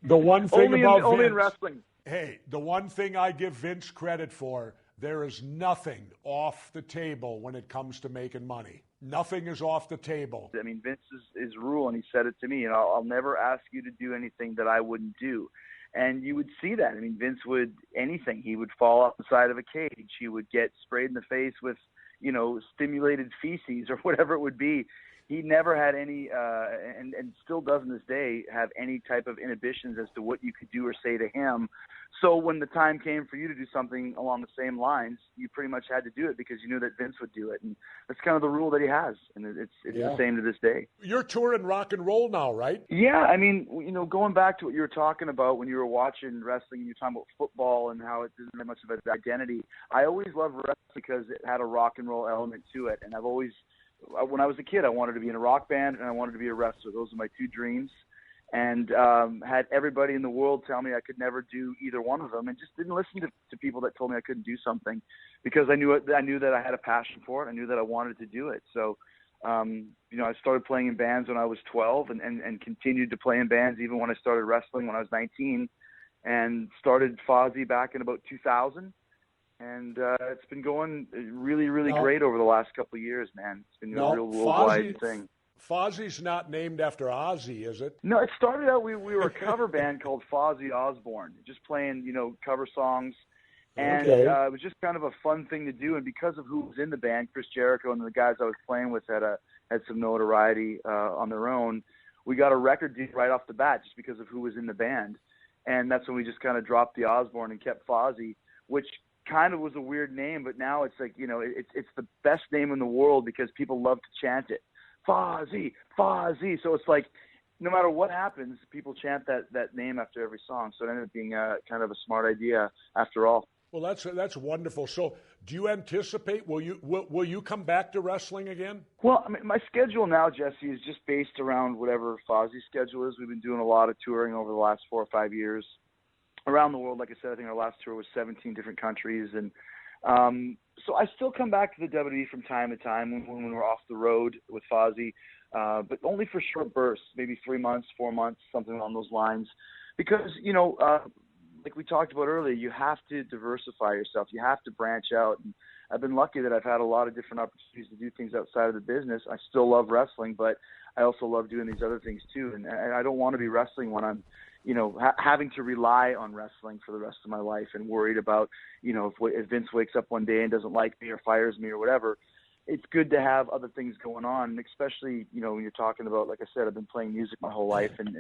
the one thing about Vince, only in wrestling. Hey, the one thing I give Vince credit for, there is nothing off the table when it comes to making money. Nothing is off the table. I mean, Vince is rule, and he said it to me, I'll never ask you to do anything that I wouldn't do. And you would see that. I mean, Vince would anything. He would fall off the side of a cage. He would get sprayed in the face with, stimulated feces or whatever it would be. He never had any, and still doesn't this day, have any type of inhibitions as to what you could do or say to him. So when the time came for you to do something along the same lines, you pretty much had to do it because you knew that Vince would do it. And that's kind of the rule that he has. And it's the same to this day. You're touring rock and roll now, right? Yeah. I mean, going back to what you were talking about when you were watching wrestling and you were talking about football and how it doesn't have much of an identity. I always loved wrestling because it had a rock and roll element to it. And when I was a kid, I wanted to be in a rock band and I wanted to be a wrestler. Those are my two dreams. And had everybody in the world tell me I could never do either one of them, and just didn't listen to people that told me I couldn't do something because I knew that I had a passion for it. I knew that I wanted to do it. So, I started playing in bands when I was 12 and continued to play in bands even when I started wrestling when I was 19, and started Fozzy back in about 2000. And it's been going really, really great over the last couple of years, man. It's been a real worldwide thing. Fozzy's not named after Ozzy, is it? No, it started out, we were a cover band called Fozzy Osbourne, just playing, cover songs. And it was just kind of a fun thing to do. And because of who was in the band, Chris Jericho and the guys I was playing with had some notoriety on their own, we got a record deal right off the bat just because of who was in the band. And that's when we just kind of dropped the Osbourne and kept Fozzy, which kind of was a weird name, but now it's like, it's the best name in the world because people love to chant it. Fozzy, Fozzy. So it's like, no matter what happens, people chant that name after every song. So it ended up being kind of a smart idea after all. Well, that's wonderful. So do you anticipate, will you come back to wrestling again? Well, I mean, my schedule now, Jesse, is just based around whatever Fozzy's schedule is. We've been doing a lot of touring over the last 4 or 5 years around the world. Like I said, I think our last tour was 17 different countries. And so I still come back to the WWE from time to time when we're off the road with Fozzy, but only for short bursts, maybe 3 months, 4 months, something along those lines. Because, like we talked about earlier, you have to diversify yourself. You have to branch out. And I've been lucky that I've had a lot of different opportunities to do things outside of the business. I still love wrestling, but I also love doing these other things too. And I don't want to be wrestling when I'm, having to rely on wrestling for the rest of my life and worried about, if Vince wakes up one day and doesn't like me or fires me or whatever. It's good to have other things going on, and especially, when you're talking about, like I said, I've been playing music my whole life, and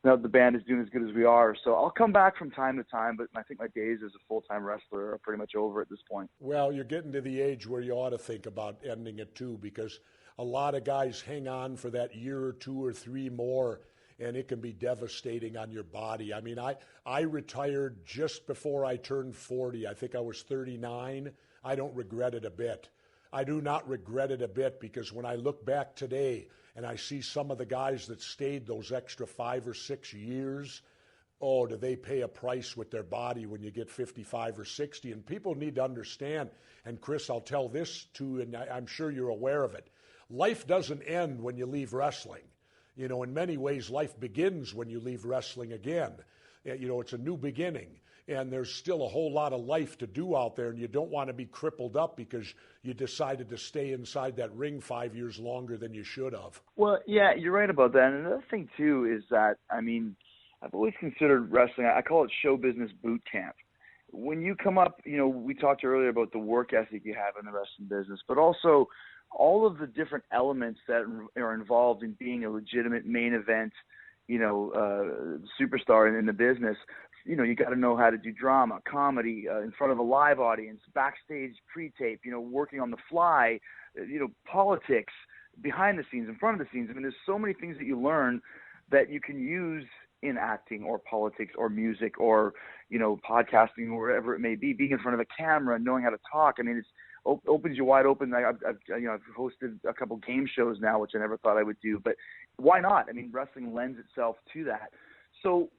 now the band is doing as good as we are. So I'll come back from time to time, but I think my days as a full-time wrestler are pretty much over at this point. Well, you're getting to the age where you ought to think about ending it too, because a lot of guys hang on for that year or 2 or 3 more, and it can be devastating on your body. I mean, I retired just before I turned 40. I think I was 39. I don't regret it a bit. I do not regret it a bit, because when I look back today and I see some of the guys that stayed those extra 5 or 6 years, oh, do they pay a price with their body when you get 55 or 60? And people need to understand, and Chris, I'll tell this too, and I'm sure you're aware of it. Life doesn't end when you leave wrestling. You know, in many ways, life begins when you leave wrestling again. You know, it's a new beginning, and there's still a whole lot of life to do out there, and you don't want to be crippled up because you decided to stay inside that ring 5 years longer than you should have. Well, yeah, you're right about that. And another thing, too, is that, I mean, I've always considered wrestling, I call it show business boot camp. When you come up, you know, we talked earlier about the work ethic you have in the wrestling business, but also all of the different elements that are involved in being a legitimate main event, you know, superstar in the business. You know, you got to know how to do drama, comedy, in front of a live audience, backstage, pre-tape, you know, working on the fly, you know, politics, behind the scenes, in front of the scenes. I mean, there's so many things that you learn that you can use in acting or politics or music or, you know, podcasting or wherever it may be, being in front of a camera, knowing how to talk. I mean, it's opens you wide open. I've hosted a couple game shows now, which I never thought I would do, but why not? I mean, wrestling lends itself to that. So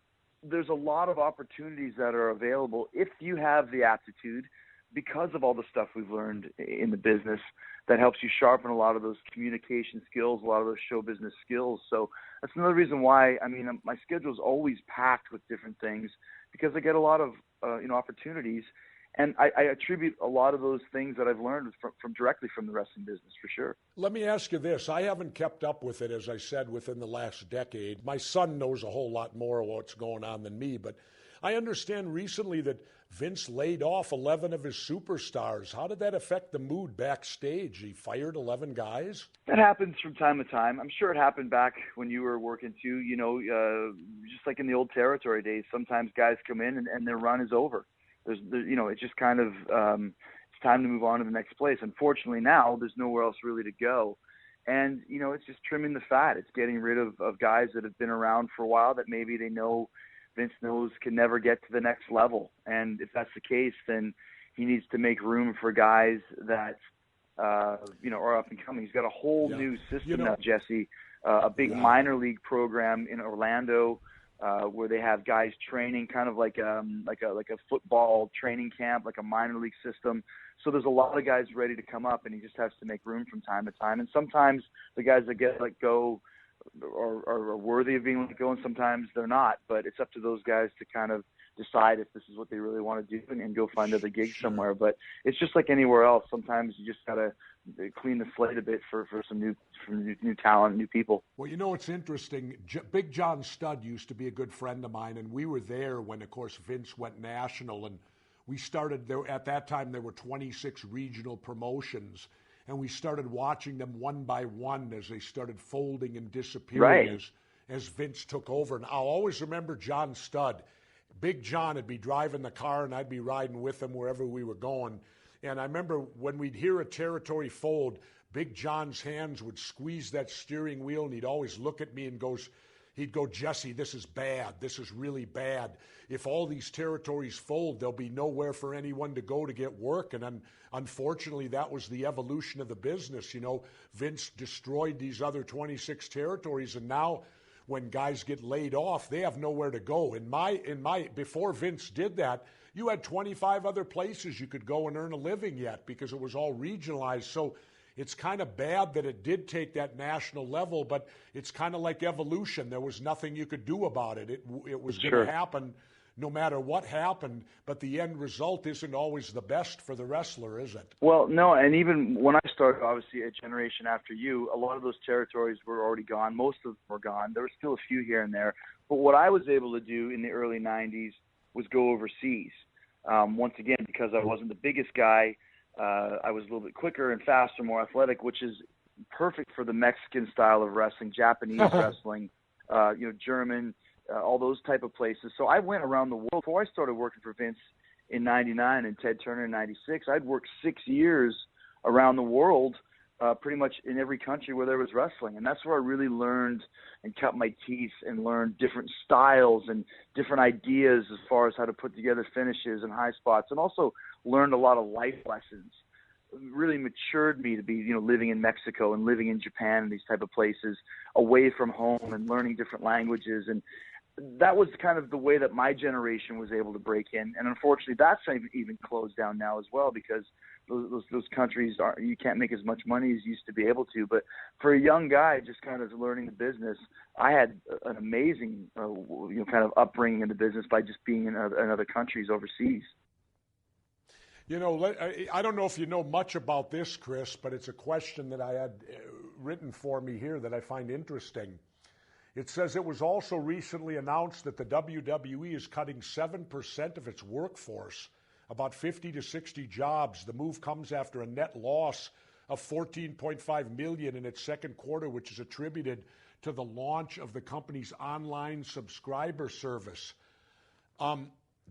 there's a lot of opportunities that are available if you have the aptitude, because of all the stuff we've learned in the business that helps you sharpen a lot of those communication skills, a lot of those show business skills. So that's another reason why, I mean, my schedule is always packed with different things, because I get a lot of, opportunities. And I attribute a lot of those things that I've learned from directly from the wrestling business, for sure. Let me ask you this. I haven't kept up with it, as I said, within the last decade. My son knows a whole lot more of what's going on than me, but I understand recently that Vince laid off 11 of his superstars. How did that affect the mood backstage? He fired 11 guys? That happens from time to time. I'm sure it happened back when you were working too. You know, just like in the old territory days, sometimes guys come in and their run is over. It's just kind of it's time to move on to the next place. Unfortunately, now there's nowhere else really to go, and you know, it's just trimming the fat. It's getting rid of guys that have been around for a while that maybe they know Vince knows can never get to the next level. And if that's the case, then he needs to make room for guys that are up and coming. He's got a whole new system now, Jesse. A big minor league program in Orlando. Where they have guys training kind of like a football training camp, like a minor league system. So there's a lot of guys ready to come up, and he just has to make room from time to time. And sometimes the guys that get let go are worthy of being let go, and sometimes they're not. But it's up to those guys to kind of decide if this is what they really want to do and go find other gigs somewhere. But it's just like anywhere else. Sometimes you just got to clean the slate a bit for some new talent, new people. Well, you know, it's interesting. Big John Studd used to be a good friend of mine, and we were there when, of course, Vince went national, and we started there. At that time, there were 26 regional promotions, and we started watching them one by one as they started folding and disappearing as Vince took over. And I'll always remember John Studd. Big John would be driving the car, and I'd be riding with him wherever we were going. And I remember when we'd hear a territory fold, Big John's hands would squeeze that steering wheel, and he'd always look at me and he'd go, Jesse, this is bad. This is really bad. If all these territories fold, there'll be nowhere for anyone to go to get work. And unfortunately, that was the evolution of the business. You know, Vince destroyed these other 26 territories, and now when guys get laid off, they have nowhere to go. Before Vince did that, you had 25 other places you could go and earn a living yet, because it was all regionalized. So it's kind of bad that it did take that national level, but it's kind of like evolution. There was nothing you could do about it. It was going to happen no matter what happened, but the end result isn't always the best for the wrestler, is it? Well, no, and even when I started, obviously, a generation after you, a lot of those territories were already gone. Most of them were gone. There were still a few here and there. But what I was able to do in the early 90s was go overseas. Once again, because I wasn't the biggest guy, I was a little bit quicker and faster, more athletic, which is perfect for the Mexican style of wrestling, Japanese wrestling, German, all those type of places. So I went around the world. Before I started working for Vince in 99 and Ted Turner in 96, I'd worked 6 years around the world, pretty much in every country where there was wrestling. And that's where I really learned and cut my teeth and learned different styles and different ideas as far as how to put together finishes and high spots, and also learned a lot of life lessons. Really matured me to be, living in Mexico and living in Japan and these type of places away from home and learning different languages. And that was kind of the way that my generation was able to break in. And unfortunately, that's even closed down now as well, because those countries you can't make as much money as you used to be able to. But for a young guy just kind of learning the business, I had an amazing, kind of upbringing in the business by just being in other countries overseas. I don't know if you know much about this, Chris, but it's a question that I had written for me here that I find interesting. It says it was also recently announced that the WWE is cutting 7% of its workforce, about 50 to 60 jobs. The move comes after a net loss of $14.5 million in its second quarter, which is attributed to the launch of the company's online subscriber service.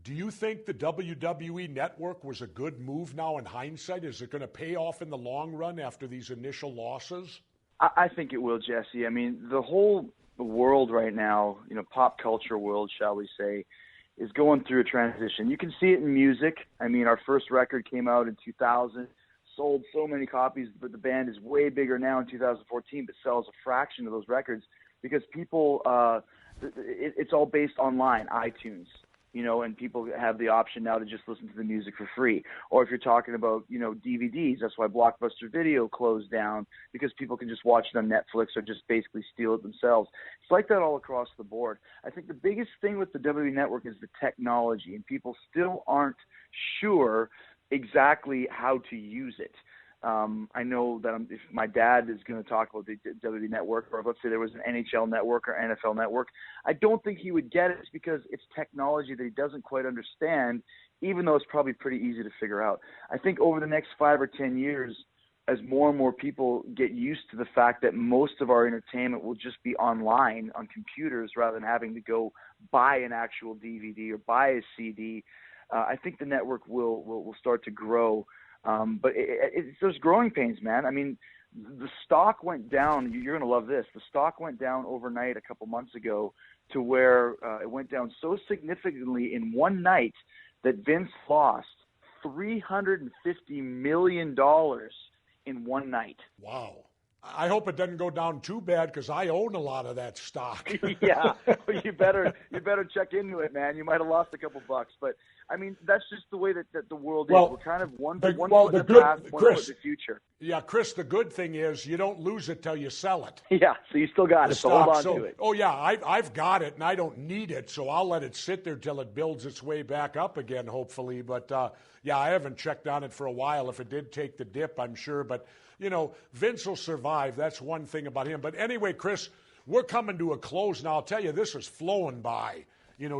Do you think the WWE network was a good move now in hindsight? Is it going to pay off in the long run after these initial losses? I think it will, Jesse. I mean, the whole world right now, pop culture world, shall we say, is going through a transition. You can see it in music. I mean, our first record came out in 2000, sold so many copies, but the band is way bigger now in 2014, but sells a fraction of those records because people, it's all based online, iTunes. And people have the option now to just listen to the music for free. Or if you're talking about, DVDs, that's why Blockbuster Video closed down, because people can just watch it on Netflix or just basically steal it themselves. It's like that all across the board. I think the biggest thing with the WWE Network is the technology, and people still aren't sure exactly how to use it. I know that if my dad is going to talk about the WWE Network, or let's say there was an NHL Network or NFL Network, I don't think he would get it because it's technology that he doesn't quite understand, even though it's probably pretty easy to figure out. I think over the next 5 or 10 years, as more and more people get used to the fact that most of our entertainment will just be online on computers rather than having to go buy an actual DVD or buy a CD, I think the network will start to grow. But there's growing pains, man. I mean, the stock went down. You're going to love this. The stock went down overnight a couple months ago to where it went down so significantly in one night that Vince lost $350 million in one night. Wow. I hope it doesn't go down too bad because I own a lot of that stock. Yeah, you better check into it, man. You might have lost a couple bucks, but I mean that's just the way that the world is. We're kind of one foot in the past, one foot in the future. Yeah, Chris. The good thing is you don't lose it till you sell it. Yeah, so you still got it. So hold on to it. Oh yeah, I've got it, and I don't need it, so I'll let it sit there till it builds its way back up again, hopefully. But yeah, I haven't checked on it for a while. If it did take the dip, I'm sure, but. Vince will survive. That's one thing about him. But anyway, Chris, we're coming to a close now. I'll tell you, this is flowing by,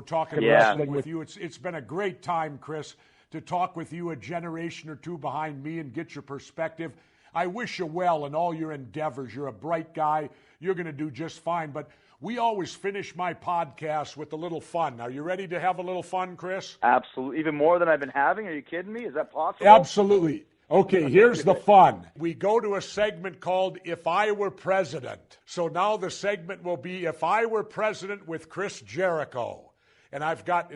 talking wrestling with you. It's been a great time, Chris, to talk with you a generation or two behind me and get your perspective. I wish you well in all your endeavors. You're a bright guy. You're going to do just fine. But we always finish my podcast with a little fun. Are you ready to have a little fun, Chris? Absolutely. Even more than I've been having? Are you kidding me? Is that possible? Absolutely. Okay, here's the fun. We go to a segment called If I Were President. So now the segment will be If I Were President with Chris Jericho. And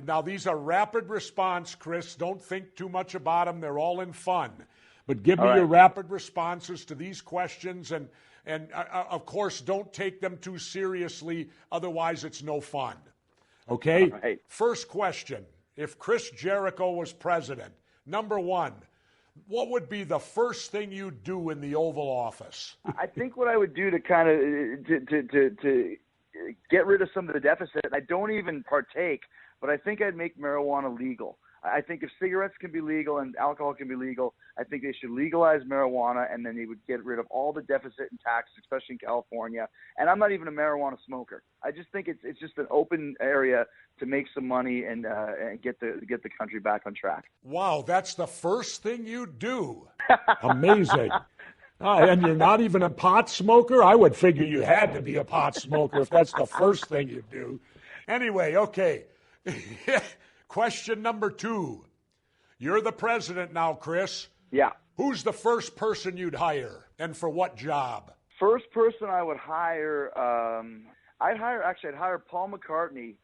now these are rapid response, Chris. Don't think too much about them. They're all in fun. But give me your rapid responses to these questions. And of course, don't take them too seriously. Otherwise, it's no fun. Okay? All right. First question. If Chris Jericho was president, number one, what would be the first thing you'd do in the Oval Office? I think what I would do to kind of to get rid of some of the deficit, I don't even partake, but I think I'd make marijuana legal. I think if cigarettes can be legal and alcohol can be legal, I think they should legalize marijuana, and then they would get rid of all the deficit and taxes, especially in California. And I'm not even a marijuana smoker. I just think it's just an open area to make some money and get the country back on track. Wow, that's the first thing you do. Amazing. And you're not even a pot smoker? I would figure you had to be a pot smoker if that's the first thing you do. Anyway, okay. Question number 2. You're the president now, Chris. Yeah. Who's the first person you'd hire, and for what job? First person I would hire, I'd hire Paul McCartney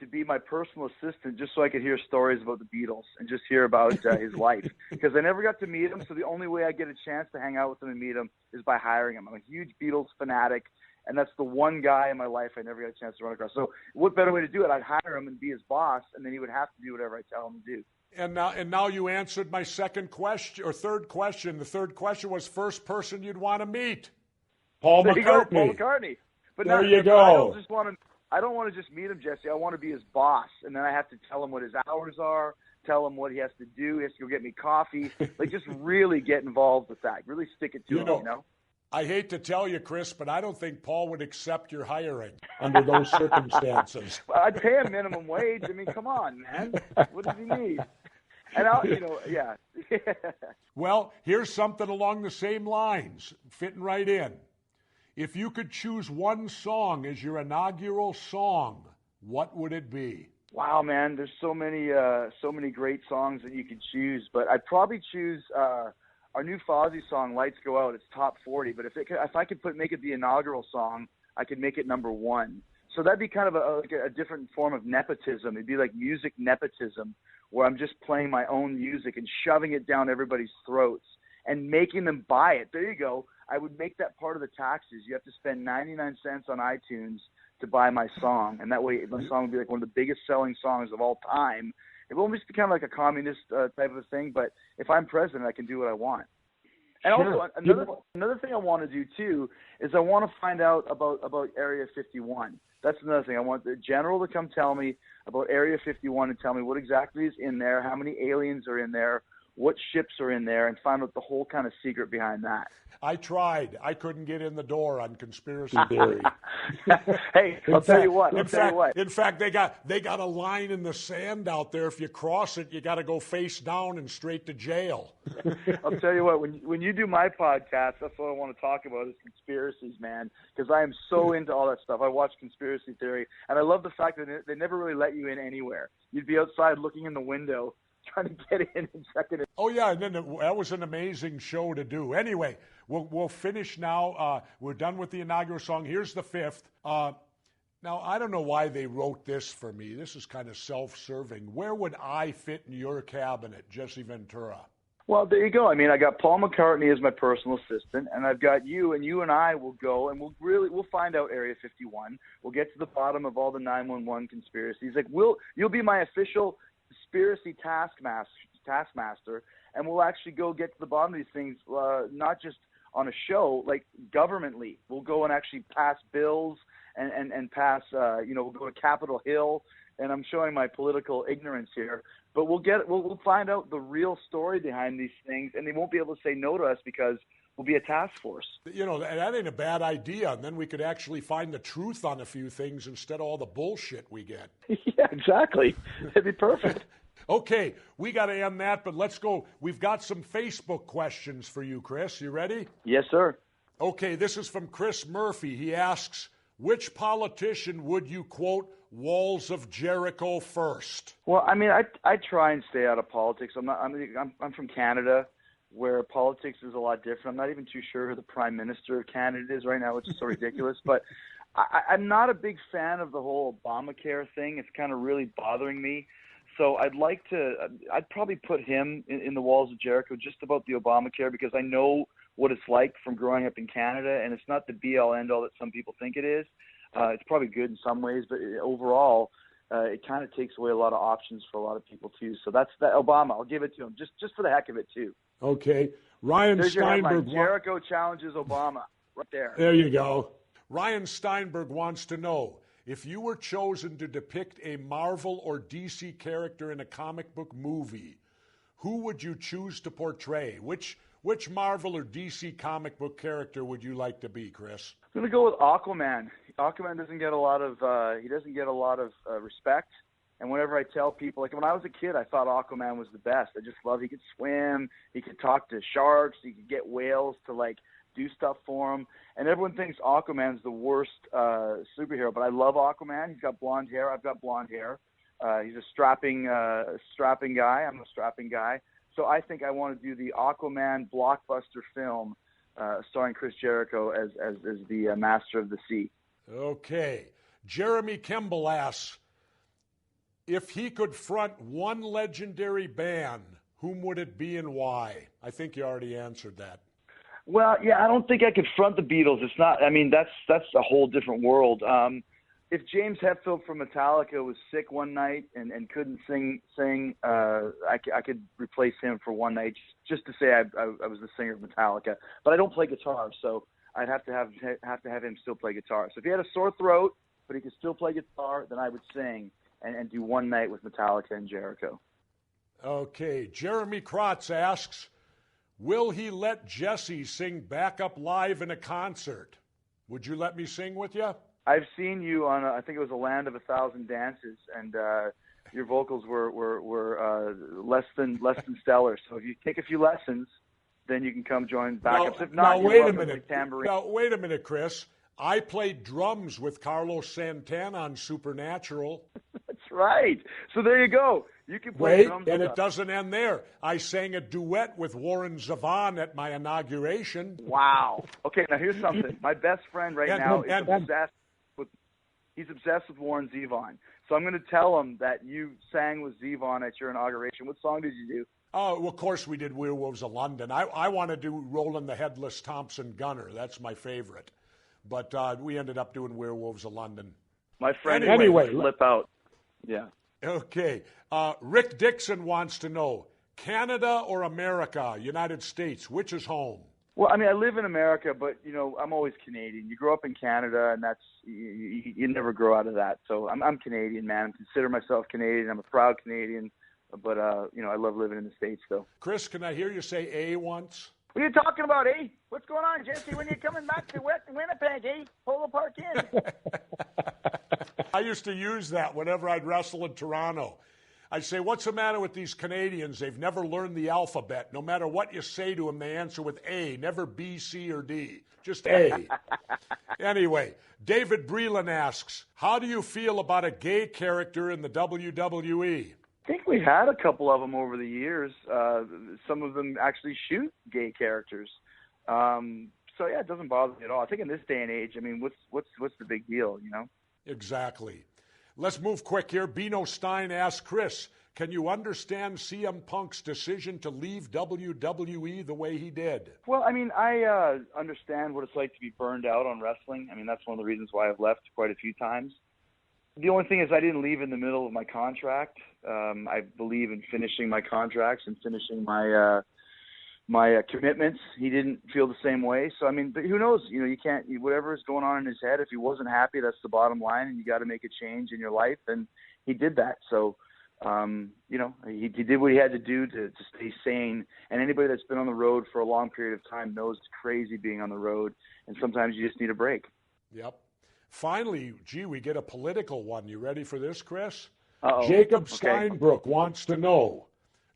to be my personal assistant, just so I could hear stories about the Beatles and just hear about his life. Because I never got to meet him, so the only way I get a chance to hang out with him and meet him is by hiring him. I'm a huge Beatles fanatic, and that's the one guy in my life I never got a chance to run across. So what better way to do it? I'd hire him and be his boss, and then he would have to do whatever I tell him to do. And now you answered my second question, or third question. The third question was first person you'd want to meet. Paul There you go, McCartney. Paul McCartney. But There no, you but go. I don't want to just meet him, Jesse. I want to be his boss, and then I have to tell him what his hours are, tell him what he has to do. He has to go get me coffee. Like, just really get involved with that. Really stick it to him, you know? I hate to tell you, Chris, but I don't think Paul would accept your hiring under those circumstances. I'd pay him minimum wage. I mean, come on, man. What does he need? And yeah. Well, here's something along the same lines, fitting right in. If you could choose one song as your inaugural song, what would it be? Wow, man, there's so many great songs that you could choose, but I'd probably choose our new Fozzy song, "Lights Go Out." It's top 40, but if I could make it the inaugural song, I could make it number 1. So that'd be kind of a different form of nepotism. It'd be like music nepotism, where I'm just playing my own music and shoving it down everybody's throats and making them buy it. There you go. I would make that part of the taxes. You have to spend 99 cents on iTunes to buy my song, and that way my song would be like one of the biggest selling songs of all time. It will almost be kind of like a communist type of a thing, but if I'm president, I can do what I want. And Sure. also, another thing I want to do, too, is I want to find out about Area 51. That's another thing. I want the general to come tell me about Area 51 and tell me what exactly is in there, how many aliens are in there, what ships are in there, and find out the whole kind of secret behind that. I tried. I couldn't get in the door on conspiracy theory. Hey, I'll tell you what. In fact, they got a line in the sand out there. If you cross it, you got to go face down and straight to jail. I'll tell you what. When you do my podcast, that's what I want to talk about is conspiracies, man. Because I am so into all that stuff. I watch conspiracy theory, and I love the fact that they never really let you in anywhere. You'd be outside looking in the window, trying to get in and checking it. Oh yeah, and then that was an amazing show to do. Anyway, we'll finish now. We're done with the inaugural song. Here's the fifth. Now I don't know why they wrote this for me. This is kind of self-serving. Where would I fit in your cabinet, Jesse Ventura? Well, there you go. I mean, I got Paul McCartney as my personal assistant, and I've got you, and you and I will go, and we'll find out Area 51. We'll get to the bottom of all the 911 conspiracies. Like, you'll be my official conspiracy taskmaster, and we'll actually go get to the bottom of these things, not just on a show, like governmentally. We'll go and actually pass bills and pass, we'll go to Capitol Hill, and I'm showing my political ignorance here, but we'll find out the real story behind these things, and they won't be able to say no to us because we'll be a task force. That ain't a bad idea, and then we could actually find the truth on a few things instead of all the bullshit we get. Yeah, exactly. It'd be perfect. Okay, we got to end that, but let's go. We've got some Facebook questions for you, Chris. You ready? Yes, sir. Okay, this is from Chris Murphy. He asks, which politician would you quote Walls of Jericho first? Well, I mean, I try and stay out of politics. I'm from Canada, where politics is a lot different. I'm not even too sure who the Prime Minister of Canada is right now, which is so ridiculous. But I'm not a big fan of the whole Obamacare thing. It's kind of really bothering me. So I'd probably put him in the Walls of Jericho just about the Obamacare, because I know what it's like from growing up in Canada, and it's not the be-all, end-all that some people think it is. It's probably good in some ways, but overall, it kind of takes away a lot of options for a lot of people too. So that's that. Obama, I'll give it to him just for the heck of it too. Okay, Ryan There's Steinberg. Jericho challenges Obama right there. There you go. Ryan Steinberg wants to know, if you were chosen to depict a Marvel or DC character in a comic book movie, who would you choose to portray? Which Marvel or DC comic book character would you like to be, Chris? I'm gonna go with Aquaman. Aquaman doesn't get a lot of respect. And whenever I tell people, like when I was a kid, I thought Aquaman was the best. I just loved he could swim, he could talk to sharks, he could get whales to like do stuff for him. And everyone thinks Aquaman's the worst superhero, but I love Aquaman. He's got blonde hair. I've got blonde hair. He's a strapping guy. I'm a strapping guy. So I think I want to do the Aquaman blockbuster film starring Chris Jericho as the Master of the Sea. Okay. Jeremy Kimball asks, if he could front one legendary band, whom would it be and why? I think you already answered that. Well, yeah, I don't think I could front the Beatles. It's not. I mean, that's a whole different world. If James Hetfield from Metallica was sick one night and couldn't sing, I could replace him for one night just to say I was the singer of Metallica. But I don't play guitar, so I'd have to have him still play guitar. So if he had a sore throat but he could still play guitar, then I would sing and do one night with Metallica and Jericho. Okay, Jeremy Krotz asks, will he let Jesse sing backup live in a concert? Would you let me sing with you? I've seen you on, I think it was A Land of a Thousand Dances, and your vocals were less than stellar. So if you take a few lessons, then you can come join backups. If not, wait a minute. Now, wait a minute, Chris. I played drums with Carlos Santana on Supernatural. That's right. So there you go. You can play drums. And it doesn't end there. I sang a duet with Warren Zevon at my inauguration. Wow. Okay, now here's something. My best friend now is obsessed with Warren Zevon. So I'm going to tell him that you sang with Zevon at your inauguration. What song did you do? Oh, well, of course we did Werewolves of London. I want to do Roland the Headless Thompson Gunner. That's my favorite. But we ended up doing Werewolves of London. My friend anyway, flip out. Yeah. Okay. Rick Dixon wants to know, Canada or America, United States, which is home? Well, I mean, I live in America, but, I'm always Canadian. You grow up in Canada, and that's you never grow out of that. So I'm Canadian, man. I consider myself Canadian. I'm a proud Canadian, but, I love living in the States, though. Chris, can I hear you say A once? What are you talking about, eh? What's going on, Jesse? When are you coming back to Winnipeg, eh? Polo Park Inn. I used to use that whenever I'd wrestle in Toronto. I'd say, what's the matter with these Canadians? They've never learned the alphabet. No matter what you say to them, they answer with A, never B, C, or D. Just A. Anyway, David Breland asks, how do you feel about a gay character in the WWE? I think we had a couple of them over the years. Some of them actually shoot gay characters. So yeah, it doesn't bother me at all. I think in this day and age, I mean, what's the big deal, Exactly. Let's move quick here. Bino Stein asks Chris, can you understand CM Punk's decision to leave WWE the way he did? Well, I mean, I understand what it's like to be burned out on wrestling. I mean, that's one of the reasons why I've left quite a few times. The only thing is I didn't leave in the middle of my contract. I believe in finishing my contracts and finishing my commitments. He didn't feel the same way. So, I mean, but who knows? You can't, whatever is going on in his head, if he wasn't happy, that's the bottom line, and you got to make a change in your life. And he did that. So, he did what he had to do to stay sane. And anybody that's been on the road for a long period of time knows it's crazy being on the road. And sometimes you just need a break. Yep. Finally, we get a political one. You ready for this, Chris? Uh-oh. Jacob Steinbrook wants to know,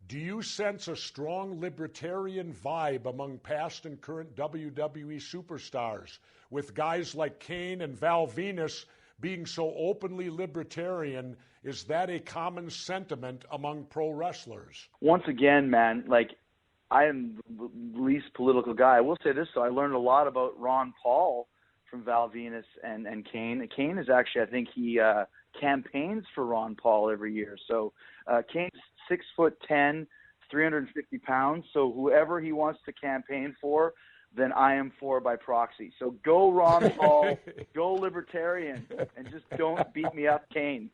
do you sense a strong libertarian vibe among past and current WWE superstars, with guys like Kane and Val Venus being so openly libertarian? Is that a common sentiment among pro wrestlers? Once again, man, I am the least political guy. I will say this, though. I learned a lot about Ron Paul from Val Venus and Kane. Kane is actually, I think he campaigns for Ron Paul every year. So Kane's 6'10", 350 pounds. So whoever he wants to campaign for, then I am for by proxy. So go Ron Paul, go libertarian, and just don't beat me up, Kane.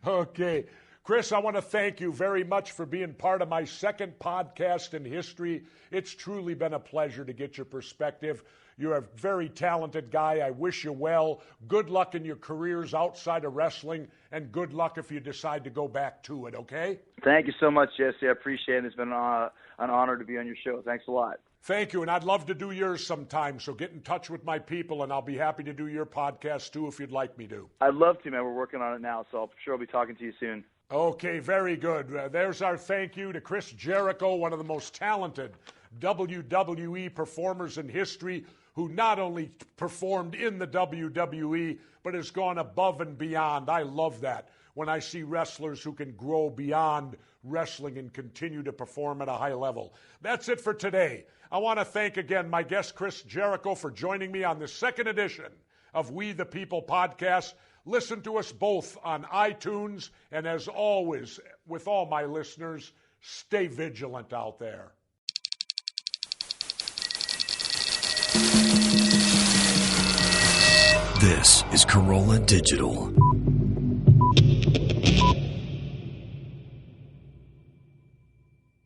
Okay. Chris, I want to thank you very much for being part of my second podcast in history. It's truly been a pleasure to get your perspective. You're a very talented guy. I wish you well. Good luck in your careers outside of wrestling, and good luck if you decide to go back to it, okay? Thank you so much, Jesse. I appreciate it. It's been an honor to be on your show. Thanks a lot. Thank you, and I'd love to do yours sometime, so get in touch with my people, and I'll be happy to do your podcast, too, if you'd like me to. I'd love to, man. We're working on it now, so I'm sure I'll be talking to you soon. Okay, very good. There's our thank you to Chris Jericho, one of the most talented WWE performers in history who not only performed in the WWE, but has gone above and beyond. I love that when I see wrestlers who can grow beyond wrestling and continue to perform at a high level. That's it for today. I want to thank again my guest, Chris Jericho, for joining me on the second edition of We the People podcast. Listen to us both on iTunes, and as always, with all my listeners, stay vigilant out there. This is Corolla Digital.